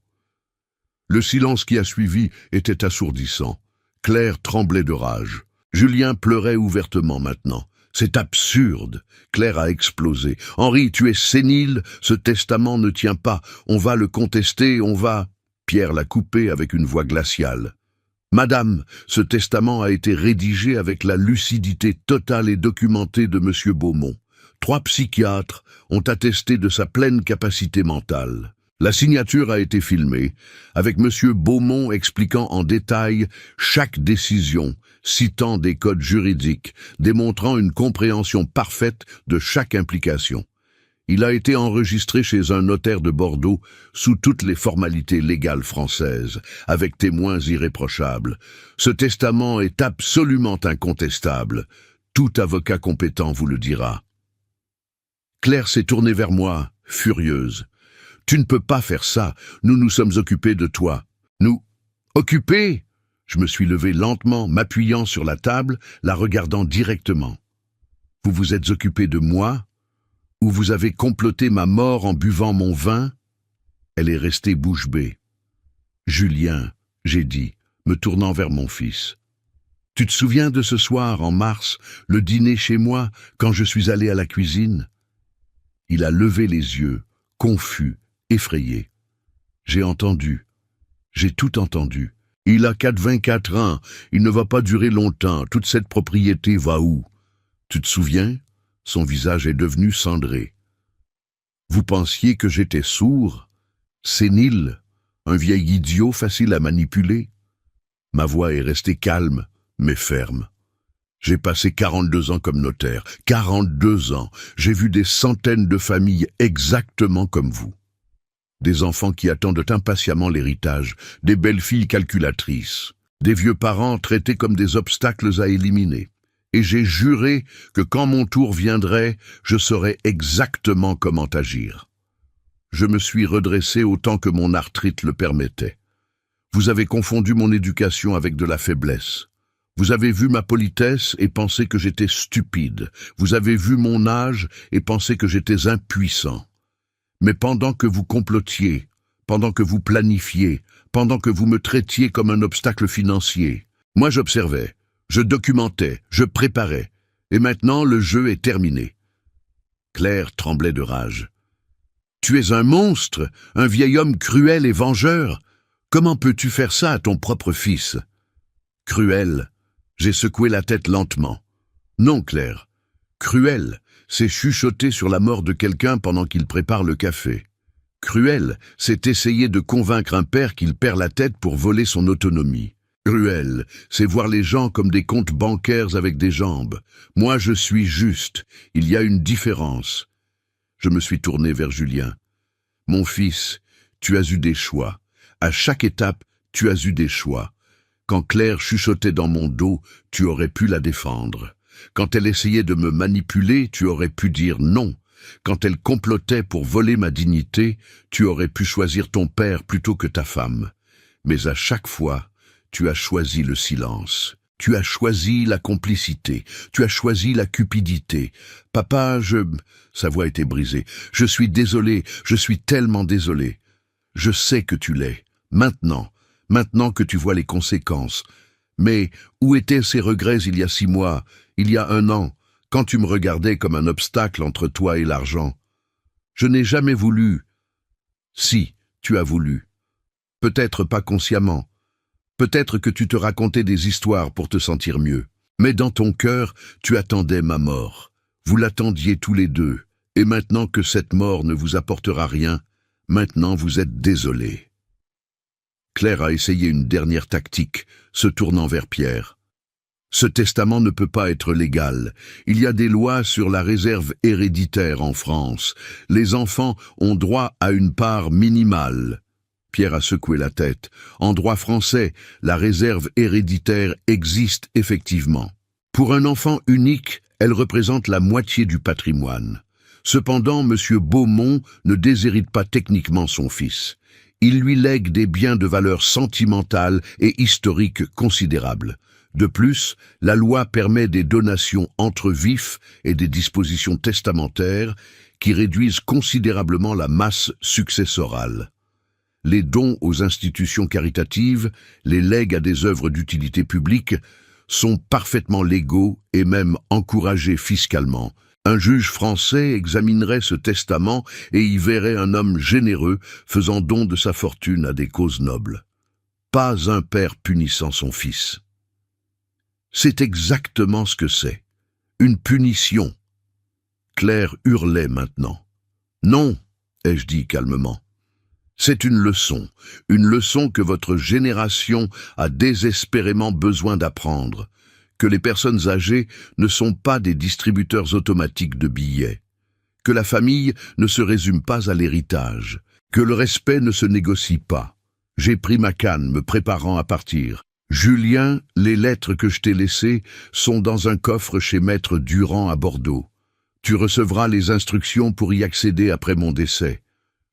Le silence qui a suivi était assourdissant. Claire tremblait de rage. Julien pleurait ouvertement maintenant. C'est absurde. Claire a explosé. Henri, tu es sénile, ce testament ne tient pas. On va le contester, on va... Pierre l'a coupé avec une voix glaciale. Madame, ce testament a été rédigé avec la lucidité totale et documentée de M. Beaumont. 3 psychiatres ont attesté de sa pleine capacité mentale. La signature a été filmée, avec M. Beaumont expliquant en détail chaque décision, citant des codes juridiques, démontrant une compréhension parfaite de chaque implication. Il a été enregistré chez un notaire de Bordeaux sous toutes les formalités légales françaises, avec témoins irréprochables. Ce testament est absolument incontestable. Tout avocat compétent vous le dira. Claire s'est tournée vers moi, furieuse. Tu ne peux pas faire ça, nous nous sommes occupés de toi. Nous? Occupés? Je me suis levé lentement, m'appuyant sur la table, la regardant directement. Vous vous êtes occupé de moi? Ou vous avez comploté ma mort en buvant mon vin? Elle est restée bouche bée. Julien, j'ai dit, me tournant vers mon fils. Tu te souviens de ce soir, en mars, le dîner chez moi, quand je suis allé à la cuisine? Il a levé les yeux, confus, effrayé. J'ai entendu. J'ai tout entendu. Il a 24 ans, il ne va pas durer longtemps, toute cette propriété va où? Tu te souviens? Son visage est devenu cendré. Vous pensiez que j'étais sourd, sénile, un vieil idiot facile à manipuler? Ma voix est restée calme, mais ferme. J'ai passé 42 ans comme notaire, 42 ans. J'ai vu des centaines de familles exactement comme vous. Des enfants qui attendent impatiemment l'héritage, des belles-filles calculatrices, des vieux parents traités comme des obstacles à éliminer. Et j'ai juré que quand mon tour viendrait, je saurais exactement comment agir. Je me suis redressé autant que mon arthrite le permettait. Vous avez confondu mon éducation avec de la faiblesse. Vous avez vu ma politesse et pensé que j'étais stupide. Vous avez vu mon âge et pensé que j'étais impuissant. Mais pendant que vous complotiez, pendant que vous planifiez, pendant que vous me traitiez comme un obstacle financier, moi j'observais. Je documentais, je préparais, et maintenant le jeu est terminé. Claire tremblait de rage. Tu es un monstre, un vieil homme cruel et vengeur. Comment peux-tu faire ça à ton propre fils? Cruel, j'ai secoué la tête lentement. Non, Claire, cruel, c'est chuchoter sur la mort de quelqu'un pendant qu'il prépare le café. Cruel, c'est essayer de convaincre un père qu'il perd la tête pour voler son autonomie. Cruel, c'est voir les gens comme des comptes bancaires avec des jambes. Moi, je suis juste. Il y a une différence. Je me suis tourné vers Julien. Mon fils, tu as eu des choix. À chaque étape, tu as eu des choix. Quand Claire chuchotait dans mon dos, tu aurais pu la défendre. Quand elle essayait de me manipuler, tu aurais pu dire non. Quand elle complotait pour voler ma dignité, tu aurais pu choisir ton père plutôt que ta femme. Mais à chaque fois, tu as choisi le silence. Tu as choisi la complicité. Tu as choisi la cupidité. Papa, Sa voix était brisée. Je suis désolé, je suis tellement désolé. Je sais que tu l'es. Maintenant que tu vois les conséquences. Mais où étaient ces regrets il y a 6 mois, il y a 1 an, quand tu me regardais comme un obstacle entre toi et l'argent? Je n'ai jamais voulu. Si, tu as voulu. Peut-être pas consciemment. Peut-être que tu te racontais des histoires pour te sentir mieux. Mais dans ton cœur, tu attendais ma mort. Vous l'attendiez tous les deux. Et maintenant que cette mort ne vous apportera rien, maintenant vous êtes désolés. Claire a essayé une dernière tactique, se tournant vers Pierre. Ce testament ne peut pas être légal. Il y a des lois sur la réserve héréditaire en France. Les enfants ont droit à une part minimale. Pierre a secoué la tête. En droit français, la réserve héréditaire existe effectivement. Pour un enfant unique, elle représente la moitié du patrimoine. Cependant, M. Beaumont ne déshérite pas techniquement son fils. Il lui lègue des biens de valeur sentimentale et historique considérables. De plus, la loi permet des donations entre vifs et des dispositions testamentaires qui réduisent considérablement la masse successorale. Les dons aux institutions caritatives, les legs à des œuvres d'utilité publique, sont parfaitement légaux et même encouragés fiscalement. Un juge français examinerait ce testament et y verrait un homme généreux faisant don de sa fortune à des causes nobles. Pas un père punissant son fils. C'est exactement ce que c'est. Une punition. Claire hurlait maintenant. Non, ai-je dit calmement. C'est une leçon que votre génération a désespérément besoin d'apprendre, que les personnes âgées ne sont pas des distributeurs automatiques de billets, que la famille ne se résume pas à l'héritage, que le respect ne se négocie pas. J'ai pris ma canne, me préparant à partir. Julien, les lettres que je t'ai laissées sont dans un coffre chez Maître Durand à Bordeaux. Tu recevras les instructions pour y accéder après mon décès.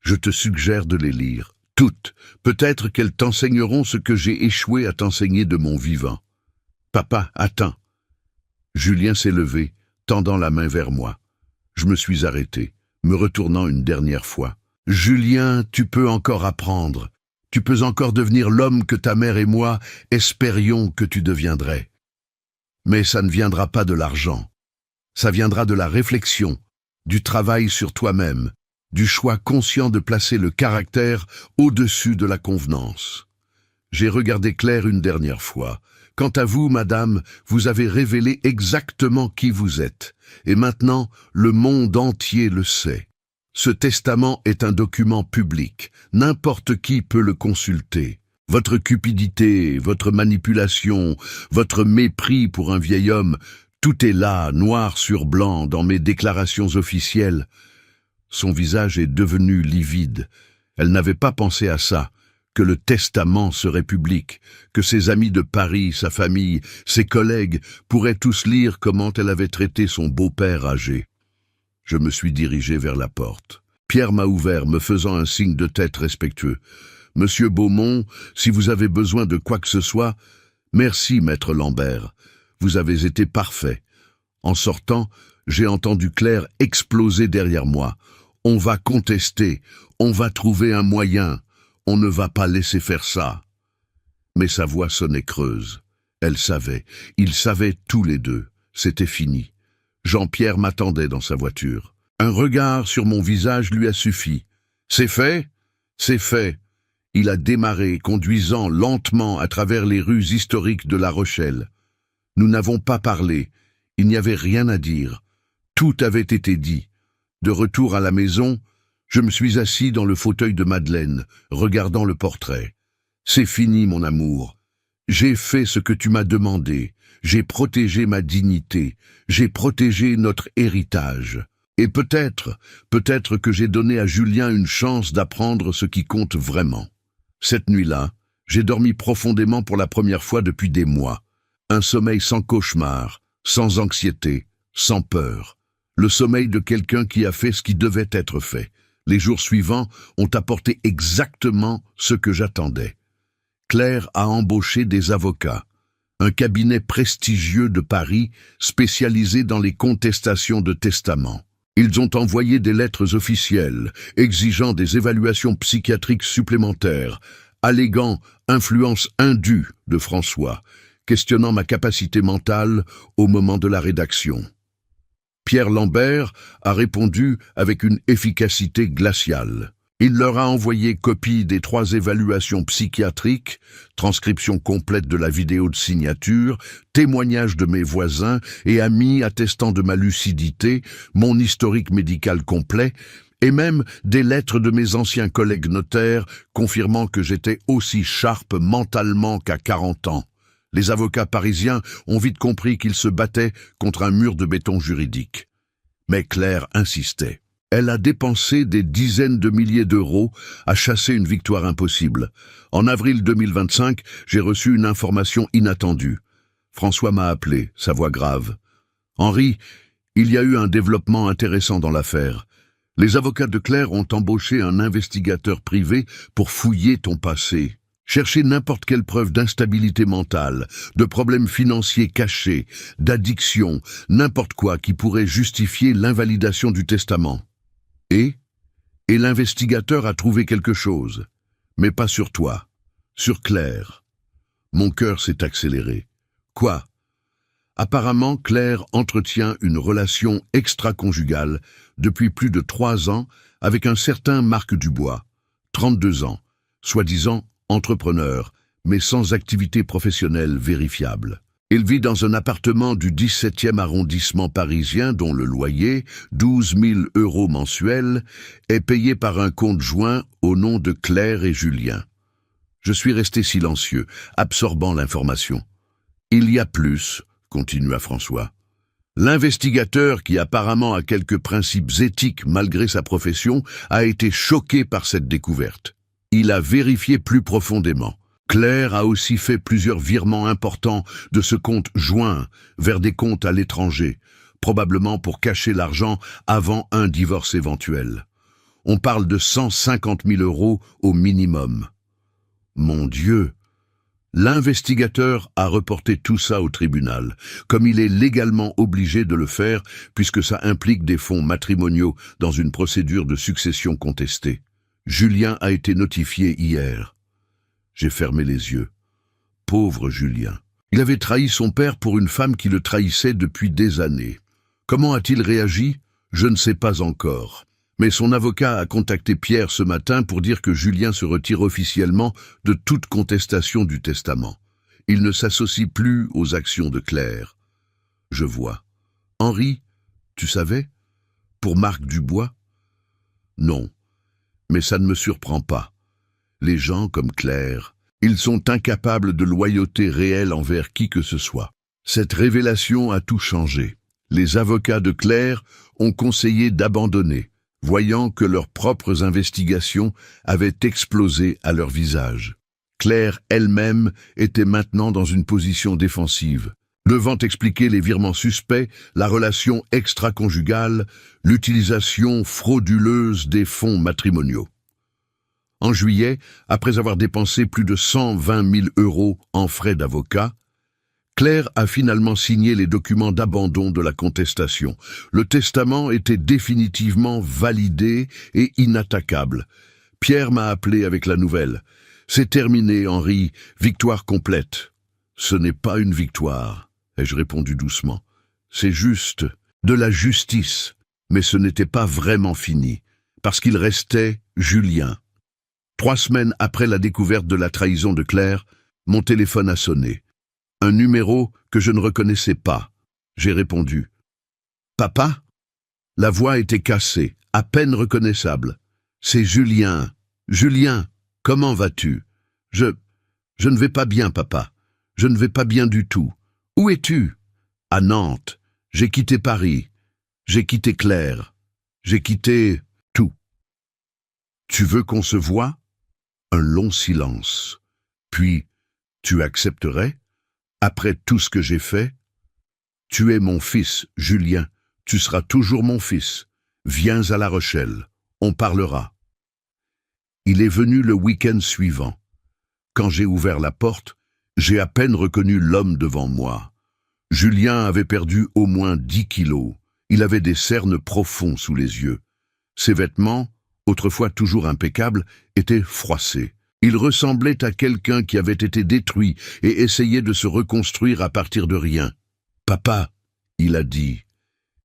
Je te suggère de les lire, toutes. Peut-être qu'elles t'enseigneront ce que j'ai échoué à t'enseigner de mon vivant. Papa, attends. Julien s'est levé, tendant la main vers moi. Je me suis arrêté, me retournant une dernière fois. Julien, tu peux encore apprendre. Tu peux encore devenir l'homme que ta mère et moi espérions que tu deviendrais. Mais ça ne viendra pas de l'argent. Ça viendra de la réflexion, du travail sur toi-même, du choix conscient de placer le caractère au-dessus de la convenance. J'ai regardé Claire une dernière fois. Quant à vous, madame, vous avez révélé exactement qui vous êtes. Et maintenant, le monde entier le sait. Ce testament est un document public. N'importe qui peut le consulter. Votre cupidité, votre manipulation, votre mépris pour un vieil homme, tout est là, noir sur blanc, dans mes déclarations officielles. Son visage est devenu livide. Elle n'avait pas pensé à ça, que le testament serait public, que ses amis de Paris, sa famille, ses collègues pourraient tous lire comment elle avait traité son beau-père âgé. Je me suis dirigé vers la porte. Pierre m'a ouvert, me faisant un signe de tête respectueux. « Monsieur Beaumont, si vous avez besoin de quoi que ce soit, merci, maître Lambert. Vous avez été parfait. » En sortant, j'ai entendu Claire exploser derrière moi. « On va contester, on va trouver un moyen, on ne va pas laisser faire ça. » Mais sa voix sonnait creuse. Elle savait, ils savaient tous les deux. C'était fini. Jean-Pierre m'attendait dans sa voiture. Un regard sur mon visage lui a suffi. « C'est fait ? C'est fait. » Il a démarré, conduisant lentement à travers les rues historiques de La Rochelle. Nous n'avons pas parlé. Il n'y avait rien à dire. Tout avait été dit. De retour à la maison, je me suis assis dans le fauteuil de Madeleine, regardant le portrait. C'est fini, mon amour. J'ai fait ce que tu m'as demandé. J'ai protégé ma dignité. J'ai protégé notre héritage. Et peut-être que j'ai donné à Julien une chance d'apprendre ce qui compte vraiment. Cette nuit-là, j'ai dormi profondément pour la première fois depuis des mois. Un sommeil sans cauchemar, sans anxiété, sans peur. Le sommeil de quelqu'un qui a fait ce qui devait être fait. Les jours suivants ont apporté exactement ce que j'attendais. Claire a embauché des avocats. Un cabinet prestigieux de Paris spécialisé dans les contestations de testament. Ils ont envoyé des lettres officielles exigeant des évaluations psychiatriques supplémentaires, alléguant influence indue de François, questionnant ma capacité mentale au moment de la rédaction. Pierre Lambert a répondu avec une efficacité glaciale. Il leur a envoyé copie des 3 évaluations psychiatriques, transcription complète de la vidéo de signature, témoignages de mes voisins et amis attestant de ma lucidité, mon historique médical complet, et même des lettres de mes anciens collègues notaires confirmant que j'étais aussi sharp mentalement qu'à 40 ans. Les avocats parisiens ont vite compris qu'ils se battaient contre un mur de béton juridique. Mais Claire insistait. Elle a dépensé des dizaines de milliers d'euros à chasser une victoire impossible. En avril 2025, j'ai reçu une information inattendue. François m'a appelé, sa voix grave. « Henri, il y a eu un développement intéressant dans l'affaire. Les avocats de Claire ont embauché un investigateur privé pour fouiller ton passé. Chercher n'importe quelle preuve d'instabilité mentale, de problèmes financiers cachés, d'addiction, n'importe quoi qui pourrait justifier l'invalidation du testament. Et l'investigateur a trouvé quelque chose, mais pas sur toi, sur Claire. » Mon cœur s'est accéléré. Quoi? Apparemment, Claire entretient une relation extra-conjugale depuis plus de 3 ans avec un certain Marc Dubois, 32 ans, soi-disant entrepreneur, mais sans activité professionnelle vérifiable. Il vit dans un appartement du 17e arrondissement parisien dont le loyer, 12 000 € mensuels, est payé par un compte joint au nom de Claire et Julien. Je suis resté silencieux, absorbant l'information. « Il y a plus », continua François. L'investigateur, qui apparemment a quelques principes éthiques malgré sa profession, a été choqué par cette découverte. Il a vérifié plus profondément. Claire a aussi fait plusieurs virements importants de ce compte joint vers des comptes à l'étranger, probablement pour cacher l'argent avant un divorce éventuel. On parle de 150 000 € au minimum. Mon Dieu! L'investigateur a reporté tout ça au tribunal, comme il est légalement obligé de le faire puisque ça implique des fonds matrimoniaux dans une procédure de succession contestée. Julien a été notifié hier. J'ai fermé les yeux. Pauvre Julien. Il avait trahi son père pour une femme qui le trahissait depuis des années. Comment a-t-il réagi? Je ne sais pas encore. Mais son avocat a contacté Pierre ce matin pour dire que Julien se retire officiellement de toute contestation du testament. Il ne s'associe plus aux actions de Claire. Je vois. Henri, tu savais? Pour Marc Dubois? Non, mais ça ne me surprend pas. Les gens comme Claire, ils sont incapables de loyauté réelle envers qui que ce soit. Cette révélation a tout changé. Les avocats de Claire ont conseillé d'abandonner, voyant que leurs propres investigations avaient explosé à leur visage. Claire elle-même était maintenant dans une position défensive, devant expliquer les virements suspects, la relation extra-conjugale, l'utilisation frauduleuse des fonds matrimoniaux. En juillet, après avoir dépensé plus de 120 000 € en frais d'avocat, Claire a finalement signé les documents d'abandon de la contestation. Le testament était définitivement validé et inattaquable. Pierre m'a appelé avec la nouvelle. « C'est terminé, Henri, victoire complète. » « Ce n'est pas une victoire, » ai-je répondu doucement. « C'est juste de la justice. » Mais ce n'était pas vraiment fini, parce qu'il restait Julien. 3 semaines après la découverte de la trahison de Claire, mon téléphone a sonné. Un numéro que je ne reconnaissais pas. J'ai répondu. « Papa ?» La voix était cassée, à peine reconnaissable. C'est Julien. Julien, comment vas-tu? Je ne vais pas bien, papa. Je ne vais pas bien du tout. Où es-tu? À Nantes. J'ai quitté Paris. J'ai quitté Claire. J'ai quitté tout. Tu veux qu'on se voie? Un long silence. Puis, tu accepterais? Après tout ce que j'ai fait? Tu es mon fils, Julien. Tu seras toujours mon fils. Viens à La Rochelle. On parlera. Il est venu le week-end suivant. Quand j'ai ouvert la porte, j'ai à peine reconnu l'homme devant moi. Julien avait perdu au moins 10 kilos. Il avait des cernes profonds sous les yeux. Ses vêtements, autrefois toujours impeccables, étaient froissés. Il ressemblait à quelqu'un qui avait été détruit et essayait de se reconstruire à partir de rien. « Papa », il a dit.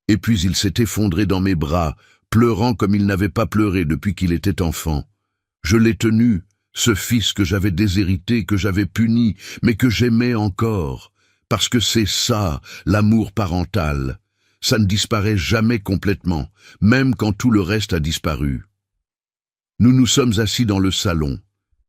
Et puis il s'est effondré dans mes bras, pleurant comme il n'avait pas pleuré depuis qu'il était enfant. Je l'ai tenu, ce fils que j'avais déshérité, que j'avais puni, mais que j'aimais encore. Parce que c'est ça, l'amour parental. Ça ne disparaît jamais complètement, même quand tout le reste a disparu. Nous nous sommes assis dans le salon.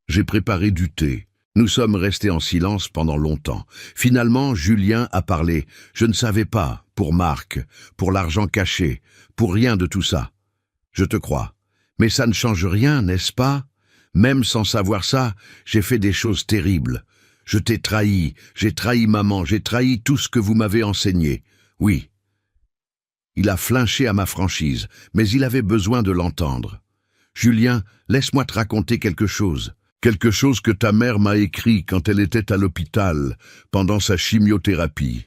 J'ai préparé du thé. Nous sommes restés en silence pendant longtemps. Finalement, Julien a parlé. Je ne savais pas, pour Marc, pour l'argent caché, pour rien de tout ça. Je te crois. Mais ça ne change rien, n'est-ce pas? Même sans savoir ça, j'ai fait des choses terribles. Je t'ai trahi, j'ai trahi maman, j'ai trahi tout ce que vous m'avez enseigné. Oui. Il a flinché à ma franchise, mais il avait besoin de l'entendre. Julien, laisse-moi te raconter quelque chose. Quelque chose que ta mère m'a écrit quand elle était à l'hôpital, pendant sa chimiothérapie.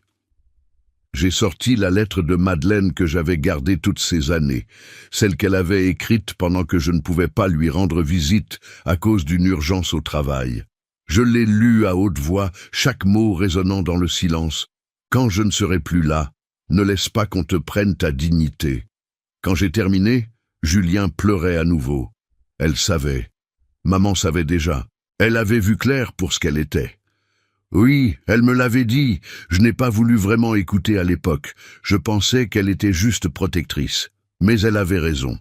J'ai sorti la lettre de Madeleine que j'avais gardée toutes ces années, celle qu'elle avait écrite pendant que je ne pouvais pas lui rendre visite à cause d'une urgence au travail. Je l'ai lue à haute voix, chaque mot résonnant dans le silence. Quand je ne serai plus là, ne laisse pas qu'on te prenne ta dignité. Quand j'ai terminé, Julien pleurait à nouveau. Elle savait. Maman savait déjà. Elle avait vu clair pour ce qu'elle était. Oui, elle me l'avait dit. Je n'ai pas voulu vraiment écouter à l'époque. Je pensais qu'elle était juste protectrice. Mais elle avait raison.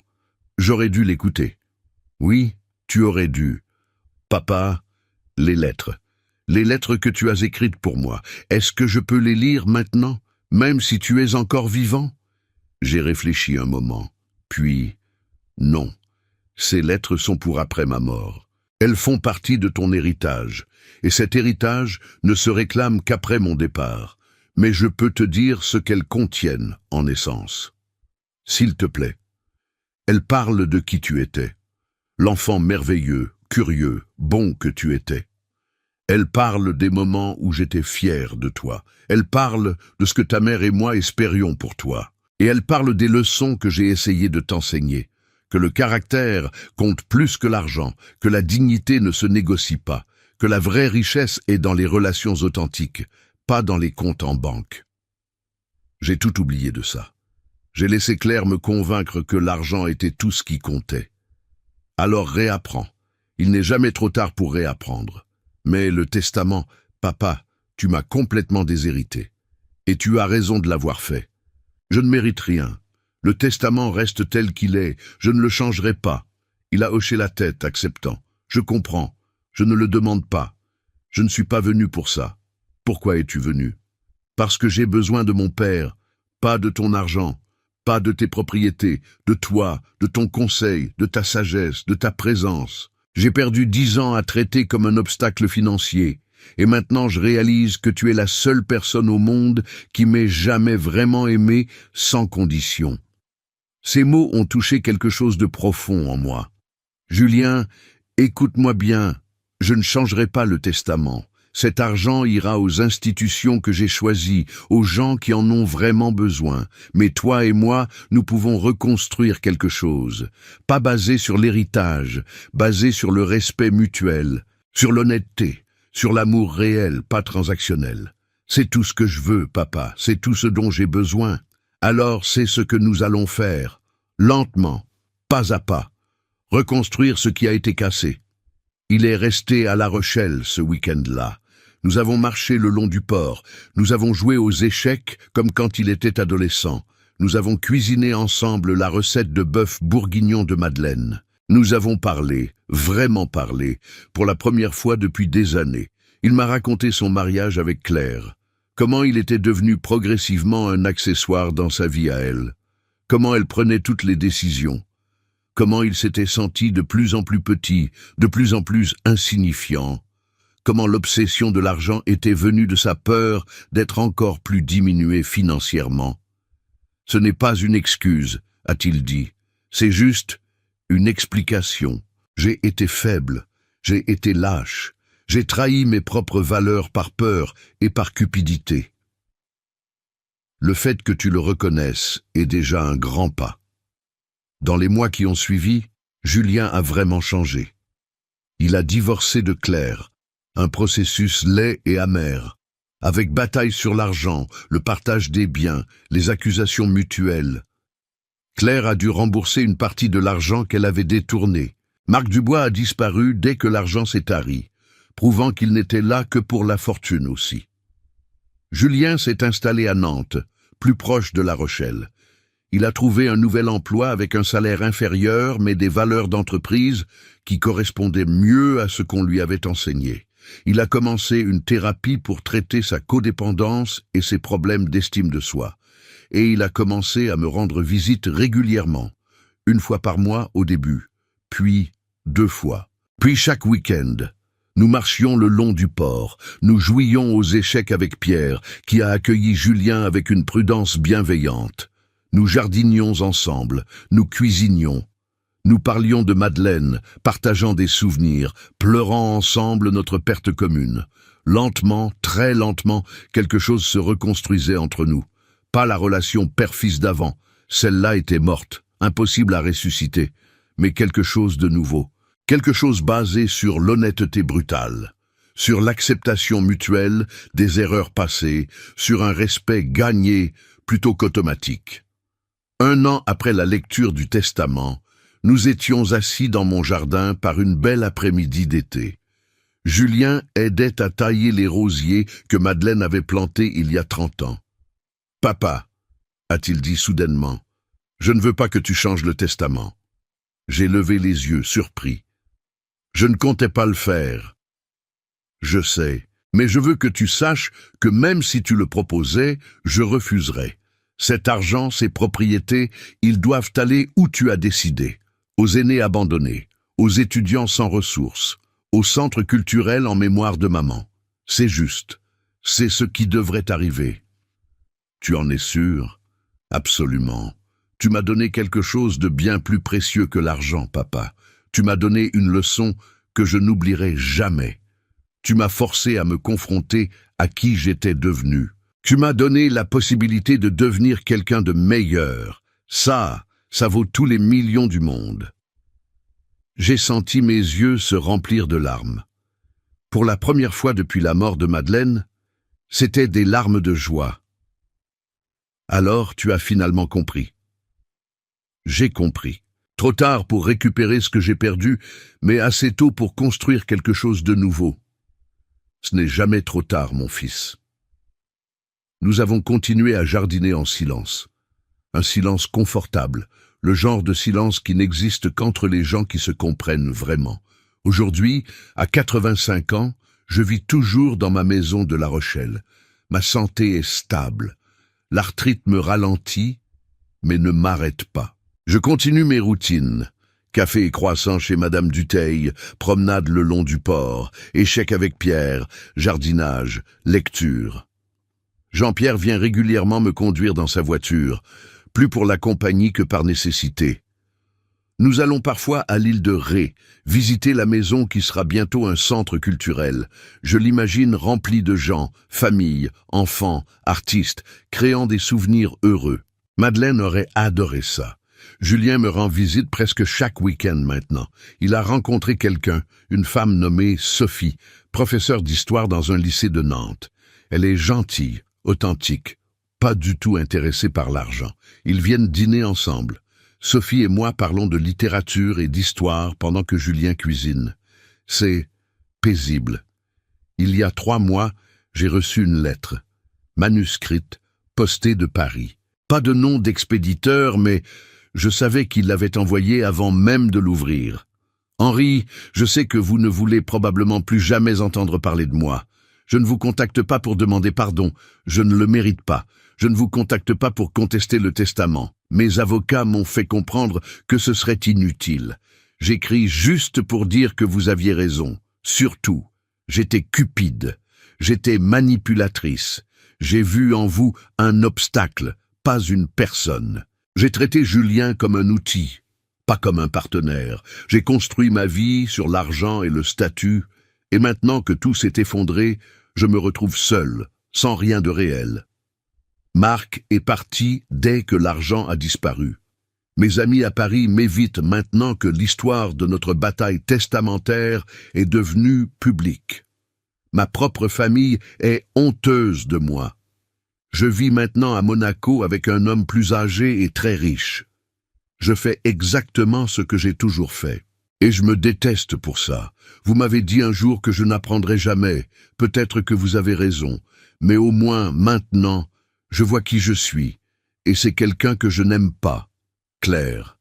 J'aurais dû l'écouter. Oui, tu aurais dû. Papa, les lettres. Les lettres que tu as écrites pour moi. Est-ce que je peux les lire maintenant, même si tu es encore vivant? J'ai réfléchi un moment. Puis, non. Ces lettres sont pour après ma mort. Elles font partie de ton héritage. Et cet héritage ne se réclame qu'après mon départ. Mais je peux te dire ce qu'elles contiennent en essence. S'il te plaît. Elles parlent de qui tu étais. L'enfant merveilleux, curieux, bon que tu étais. Elles parlent des moments où j'étais fier de toi. Elles parlent de ce que ta mère et moi espérions pour toi. Et elles parlent des leçons que j'ai essayé de t'enseigner. Que le caractère compte plus que l'argent, que la dignité ne se négocie pas, que la vraie richesse est dans les relations authentiques, pas dans les comptes en banque. J'ai tout oublié de ça. J'ai laissé Claire me convaincre que l'argent était tout ce qui comptait. Alors réapprends. Il n'est jamais trop tard pour réapprendre. Mais le testament, papa, tu m'as complètement déshérité. Et tu as raison de l'avoir fait. Je ne mérite rien. Le testament reste tel qu'il est, je ne le changerai pas. Il a hoché la tête, acceptant. Je comprends, je ne le demande pas. Je ne suis pas venu pour ça. Pourquoi es-tu venu? Parce que j'ai besoin de mon père, pas de ton argent, pas de tes propriétés, de toi, de ton conseil, de ta sagesse, de ta présence. J'ai perdu 10 ans à traiter comme un obstacle financier. Et maintenant je réalise que tu es la seule personne au monde qui m'ait jamais vraiment aimé sans condition. Ces mots ont touché quelque chose de profond en moi. Julien, écoute-moi bien, je ne changerai pas le testament. Cet argent ira aux institutions que j'ai choisies, aux gens qui en ont vraiment besoin. Mais toi et moi, nous pouvons reconstruire quelque chose. Pas basé sur l'héritage, basé sur le respect mutuel, sur l'honnêteté, sur l'amour réel, pas transactionnel. C'est tout ce que je veux, papa, c'est tout ce dont j'ai besoin. Alors c'est ce que nous allons faire, lentement, pas à pas, reconstruire ce qui a été cassé. Il est resté à La Rochelle ce week-end-là. Nous avons marché le long du port, nous avons joué aux échecs comme quand il était adolescent. Nous avons cuisiné ensemble la recette de bœuf bourguignon de Madeleine. Nous avons parlé, vraiment parlé, pour la première fois depuis des années. Il m'a raconté son mariage avec Claire, comment il était devenu progressivement un accessoire dans sa vie à elle, comment elle prenait toutes les décisions, comment il s'était senti de plus en plus petit, de plus en plus insignifiant, comment l'obsession de l'argent était venue de sa peur d'être encore plus diminué financièrement. Ce n'est pas une excuse, a-t-il dit, c'est juste une explication. J'ai été faible, j'ai été lâche, j'ai trahi mes propres valeurs par peur et par cupidité. Le fait que tu le reconnaisses est déjà un grand pas. Dans les mois qui ont suivi, Julien a vraiment changé. Il a divorcé de Claire, un processus laid et amer, avec bataille sur l'argent, le partage des biens, les accusations mutuelles. Claire a dû rembourser une partie de l'argent qu'elle avait détourné. Marc Dubois a disparu dès que l'argent s'est tari, prouvant qu'il n'était là que pour la fortune aussi. Julien s'est installé à Nantes, plus proche de La Rochelle. Il a trouvé un nouvel emploi avec un salaire inférieur, mais des valeurs d'entreprise qui correspondaient mieux à ce qu'on lui avait enseigné. Il a commencé une thérapie pour traiter sa codépendance et ses problèmes d'estime de soi. Et il a commencé à me rendre visite régulièrement, une fois par mois au début, puis 2 fois, puis chaque week-end. Nous marchions le long du port, nous jouions aux échecs avec Pierre, qui a accueilli Julien avec une prudence bienveillante. Nous jardinions ensemble, nous cuisinions. Nous parlions de Madeleine, partageant des souvenirs, pleurant ensemble notre perte commune. Lentement, très lentement, quelque chose se reconstruisait entre nous. Pas la relation père-fils d'avant, celle-là était morte, impossible à ressusciter, mais quelque chose de nouveau, quelque chose basé sur l'honnêteté brutale, sur l'acceptation mutuelle des erreurs passées, sur un respect gagné plutôt qu'automatique. 1 an après la lecture du Testament, nous étions assis dans mon jardin par une belle après-midi d'été. Julien aidait à tailler les rosiers que Madeleine avait plantés il y a 30 ans. « Papa, a-t-il dit soudainement, je ne veux pas que tu changes le testament. » J'ai levé les yeux, surpris. Je ne comptais pas le faire. Je sais, mais je veux que tu saches que même si tu le proposais, je refuserais. Cet argent, ces propriétés, ils doivent aller où tu as décidé, aux aînés abandonnés, aux étudiants sans ressources, au centre culturel en mémoire de maman. C'est juste, c'est ce qui devrait arriver. Tu en es sûr? Absolument. Tu m'as donné quelque chose de bien plus précieux que l'argent, papa. Tu m'as donné une leçon que je n'oublierai jamais. Tu m'as forcé à me confronter à qui j'étais devenu. Tu m'as donné la possibilité de devenir quelqu'un de meilleur. Ça vaut tous les millions du monde. J'ai senti mes yeux se remplir de larmes. Pour la première fois depuis la mort de Madeleine, c'était des larmes de joie. Alors tu as finalement compris. J'ai compris. Trop tard pour récupérer ce que j'ai perdu, mais assez tôt pour construire quelque chose de nouveau. Ce n'est jamais trop tard, mon fils. Nous avons continué à jardiner en silence. Un silence confortable, le genre de silence qui n'existe qu'entre les gens qui se comprennent vraiment. Aujourd'hui, à 85 ans, je vis toujours dans ma maison de La Rochelle. Ma santé est stable. L'arthrite me ralentit, mais ne m'arrête pas. Je continue mes routines. Café et croissant chez Madame Dutheil, promenade le long du port, échecs avec Pierre, jardinage, lecture. Jean-Pierre vient régulièrement me conduire dans sa voiture, plus pour la compagnie que par nécessité. Nous allons parfois à l'île de Ré, visiter la maison qui sera bientôt un centre culturel. Je l'imagine rempli de gens, familles, enfants, artistes, créant des souvenirs heureux. Madeleine aurait adoré ça. Julien me rend visite presque chaque week-end maintenant. Il a rencontré quelqu'un, une femme nommée Sophie, professeure d'histoire dans un lycée de Nantes. Elle est gentille, authentique, pas du tout intéressée par l'argent. Ils viennent dîner ensemble. Sophie et moi parlons de littérature et d'histoire pendant que Julien cuisine. C'est paisible. Il y a 3 mois, j'ai reçu une lettre, manuscrite, postée de Paris. Pas de nom d'expéditeur, mais je savais qu'il l'avait envoyé avant même de l'ouvrir. Henri, je sais que vous ne voulez probablement plus jamais entendre parler de moi. Je ne vous contacte pas pour demander pardon, je ne le mérite pas. Je ne vous contacte pas pour contester le testament. Mes avocats m'ont fait comprendre que ce serait inutile. J'écris juste pour dire que vous aviez raison. Surtout, j'étais cupide, j'étais manipulatrice. J'ai vu en vous un obstacle, pas une personne. J'ai traité Julien comme un outil, pas comme un partenaire. J'ai construit ma vie sur l'argent et le statut, et maintenant que tout s'est effondré, je me retrouve seul, sans rien de réel. Marc est parti dès que l'argent a disparu. Mes amis à Paris m'évitent maintenant que l'histoire de notre bataille testamentaire est devenue publique. Ma propre famille est honteuse de moi. Je vis maintenant à Monaco avec un homme plus âgé et très riche. Je fais exactement ce que j'ai toujours fait. Et je me déteste pour ça. Vous m'avez dit un jour que je n'apprendrai jamais. Peut-être que vous avez raison. Mais au moins, maintenant, je vois qui je suis. Et c'est quelqu'un que je n'aime pas. Claire.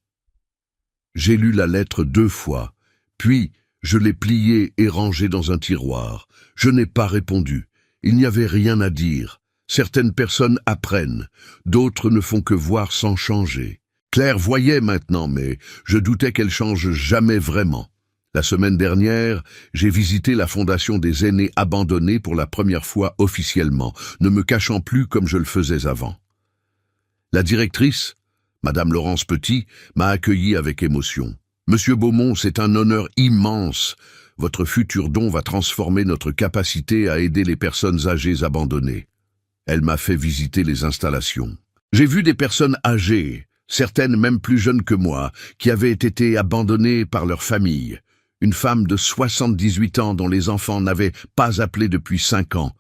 J'ai lu la lettre 2 fois. Puis, je l'ai pliée et rangée dans un tiroir. Je n'ai pas répondu. Il n'y avait rien à dire. Certaines personnes apprennent. D'autres ne font que voir sans changer. Claire voyait maintenant, mais je doutais qu'elle change jamais vraiment. La semaine dernière, j'ai visité la Fondation des aînés abandonnés pour la première fois officiellement, ne me cachant plus comme je le faisais avant. La directrice, Madame Laurence Petit, m'a accueilli avec émotion. Monsieur Beaumont, c'est un honneur immense. Votre futur don va transformer notre capacité à aider les personnes âgées abandonnées. Elle m'a fait visiter les installations. J'ai vu des personnes âgées, certaines même plus jeunes que moi, qui avaient été abandonnées par leur famille. Une femme de 78 ans dont les enfants n'avaient pas appelé depuis 5 ans.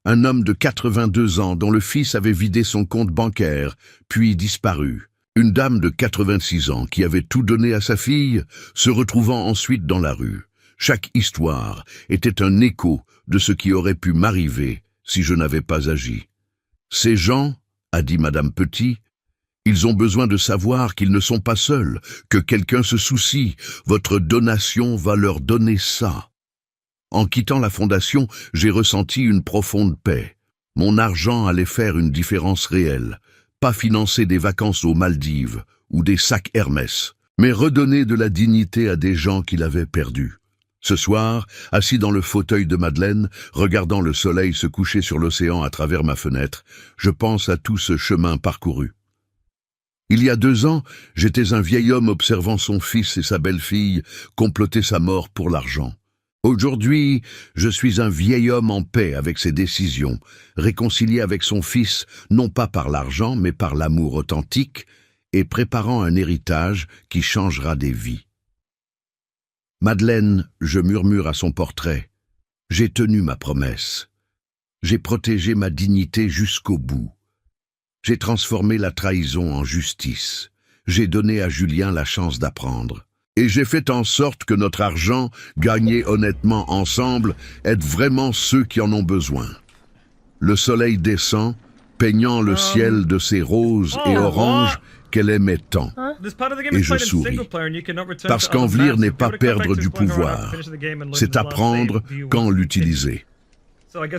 Un homme de 82 ans dont le fils avait vidé son compte bancaire, puis disparu. Une dame de 86 ans qui avait tout donné à sa fille, se retrouvant ensuite dans la rue. Chaque histoire était un écho de ce qui aurait pu m'arriver si je n'avais pas agi. Ces gens, a dit Madame Petit, ils ont besoin de savoir qu'ils ne sont pas seuls, que quelqu'un se soucie. Votre donation va leur donner ça. En quittant la fondation, j'ai ressenti une profonde paix. Mon argent allait faire une différence réelle. Pas financer des vacances aux Maldives ou des sacs Hermès, mais redonner de la dignité à des gens qui l'avaient perdue. Ce soir, assis dans le fauteuil de Madeleine, regardant le soleil se coucher sur l'océan à travers ma fenêtre, je pense à tout ce chemin parcouru. Il y a 2 ans, j'étais un vieil homme observant son fils et sa belle-fille comploter sa mort pour l'argent. Aujourd'hui, je suis un vieil homme en paix avec ses décisions, réconcilié avec son fils, non pas par l'argent, mais par l'amour authentique, et préparant un héritage qui changera des vies. Madeleine, je murmure à son portrait, j'ai tenu ma promesse. J'ai protégé ma dignité jusqu'au bout. J'ai transformé la trahison en justice. J'ai donné à Julien la chance d'apprendre. Et j'ai fait en sorte que notre argent, gagné honnêtement ensemble, aide vraiment ceux qui en ont besoin. Le soleil descend, peignant le ciel de ces roses et oranges qu'elle aimait tant. Et je souris. Parce qu'envahir n'est pas perdre du pouvoir, c'est apprendre quand l'utiliser.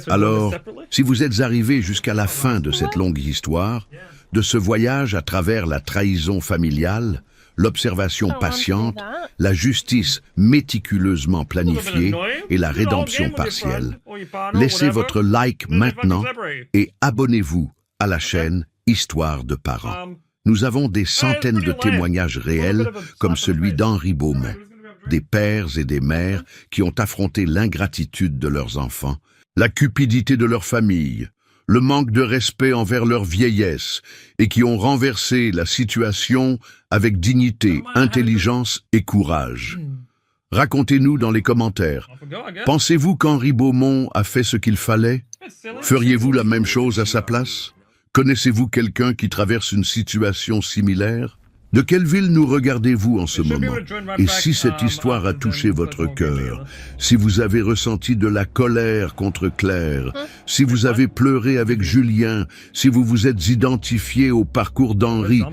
Alors, si vous êtes arrivé jusqu'à la fin de cette longue histoire, de ce voyage à travers la trahison familiale, l'observation patiente, la justice méticuleusement planifiée et la rédemption partielle, laissez votre like maintenant et abonnez-vous à la chaîne Histoire de parents. Nous avons des centaines de témoignages réels comme celui d'Henri Beaumont, des pères et des mères qui ont affronté l'ingratitude de leurs enfants, la cupidité de leur famille, le manque de respect envers leur vieillesse et qui ont renversé la situation avec dignité, intelligence et courage. Racontez-nous dans les commentaires. Pensez-vous qu'Henri Beaumont a fait ce qu'il fallait? Feriez-vous la même chose à sa place? Connaissez-vous quelqu'un qui traverse une situation similaire? De quelle ville nous regardez-vous en ce moment? Et si cette histoire a touché votre cœur, si vous avez ressenti de la colère contre Claire, si vous avez pleuré avec Julien, si vous vous êtes identifié au parcours d'Henri,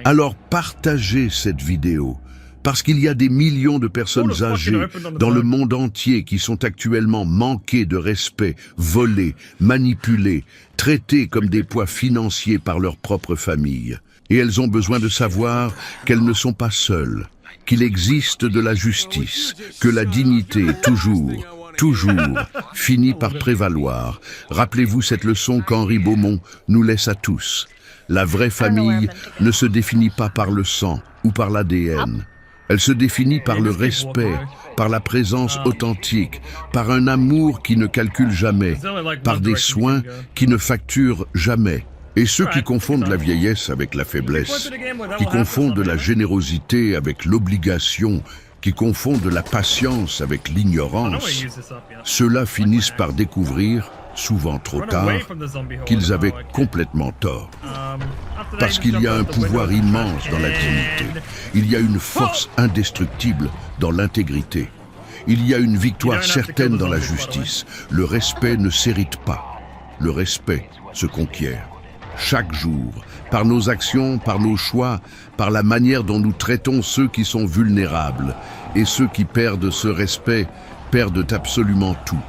alors partagez cette vidéo. Parce qu'il y a des millions de personnes âgées dans le monde entier qui sont actuellement manquées de respect, volées, manipulées, traitées comme des poids financiers par leur propre famille. Et elles ont besoin de savoir qu'elles ne sont pas seules, qu'il existe de la justice, que la dignité, toujours, finit par prévaloir. Rappelez-vous cette leçon qu'Henri Beaumont nous laisse à tous. La vraie famille ne se définit pas par le sang ou par l'ADN. Elle se définit par le respect, par la présence authentique, par un amour qui ne calcule jamais, par des soins qui ne facturent jamais. Et ceux qui confondent la vieillesse avec la faiblesse, qui confondent la générosité avec l'obligation, qui confondent la patience avec l'ignorance, ceux-là finissent par découvrir, souvent trop tard, qu'ils avaient complètement tort. Parce qu'il y a un pouvoir immense dans la dignité. Il y a une force indestructible dans l'intégrité. Il y a une victoire certaine dans la justice. Le respect ne s'hérite pas. Le respect se conquiert. Chaque jour, par nos actions, par nos choix, par la manière dont nous traitons ceux qui sont vulnérables. Et ceux qui perdent ce respect perdent absolument tout.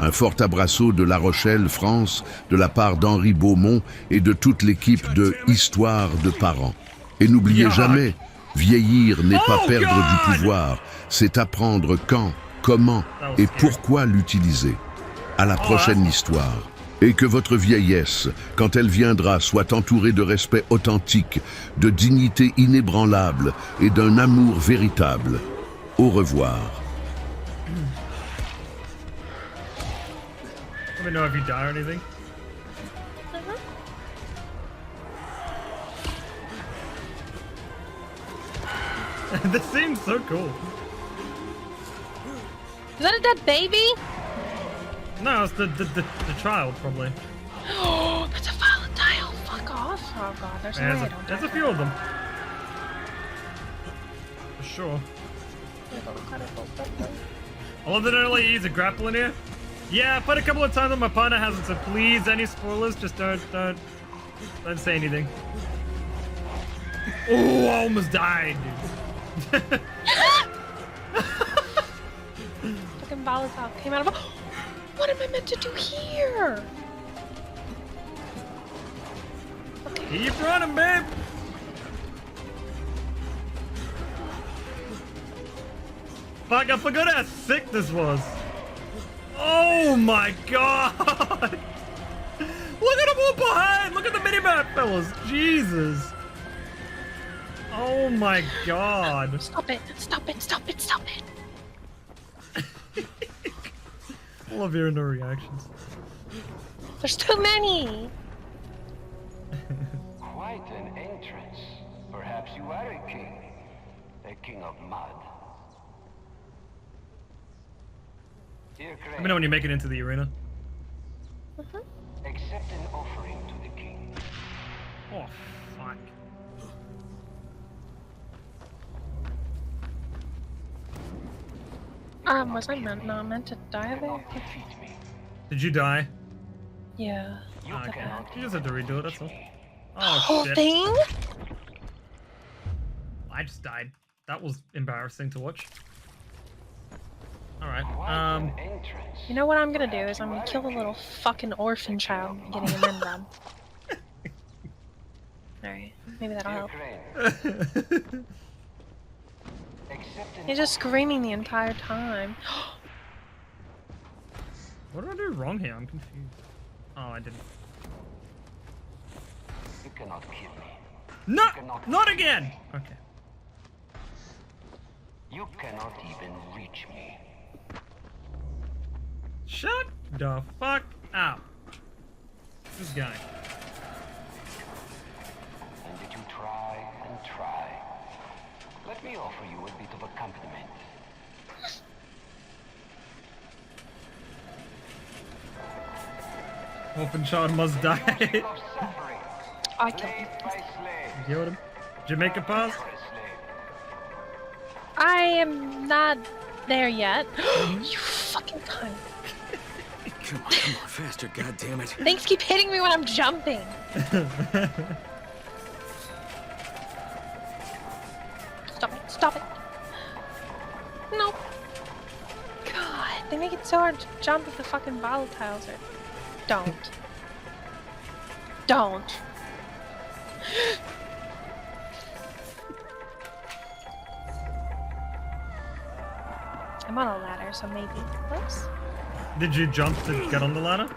Un fort abraço de La Rochelle, France, de la part d'Henri Beaumont et de toute l'équipe de Histoire de parents. Et n'oubliez jamais, vieillir n'est pas perdre du pouvoir, c'est apprendre quand, comment et pourquoi l'utiliser. À la prochaine histoire. Et que votre vieillesse, quand elle viendra, soit entourée de respect authentique, de dignité inébranlable et d'un amour véritable. Au revoir. Let me know if you die or anything. This seems so cool. Is that a dead baby? No, it's the child probably. Oh, that's a volatile. Fuck off. Oh god, there's no way I don't There's die a few of them. For sure. I love that I only use a grapple in here. Yeah, I played a couple of times and my partner hasn't, so please, any spoilers, just don't say anything. Oh, I almost died, dude. Fucking volatile came out of. What am I meant to do here? Okay. Keep running, babe. Fuck, I forgot how sick this was. Oh my god! Look at them all behind! Look at the minimap, fellas! Jesus! Oh my god! Stop it! Stop it! Stop it! Stop it! I love hearing the reactions. There's too many! Quite an entrance. Perhaps you are a king of mud. Dear Let me know when you make it into the arena. accept an offering to the king. Oh, fuck. Was I not meant to die there? Defeat me. Did you die? Yeah. You Oh, okay. cannot You just have to redo it, that's all. me. The Oh, whole shit. thing? I just died. That was embarrassing to watch. Alright, Quite an entrance. You know what I'm gonna do is I'm gonna kill the little fucking orphan child and getting him in them. Alright, maybe that'll Dear help. Crane, accept an He's just screaming the entire time. What did I do wrong here? I'm confused. Oh, I didn't. You cannot kill me. No! Not again! Okay. You cannot even reach me. Shut the fuck up. This guy. And did you try and try? Let me offer you a bit of accompaniment. Orphan child must die. Of suffering, I killed him. slave by slave. You killed him? Did you make it past? I am not there yet. You fucking cunt. Come on, faster, goddammit. Things keep hitting me when I'm jumping. Stop it, stop it. No. God, they make it so hard to jump if the fucking volatiles are... Don't. Don't. I'm on a ladder, so maybe. Whoops. Did you jump to get on the ladder?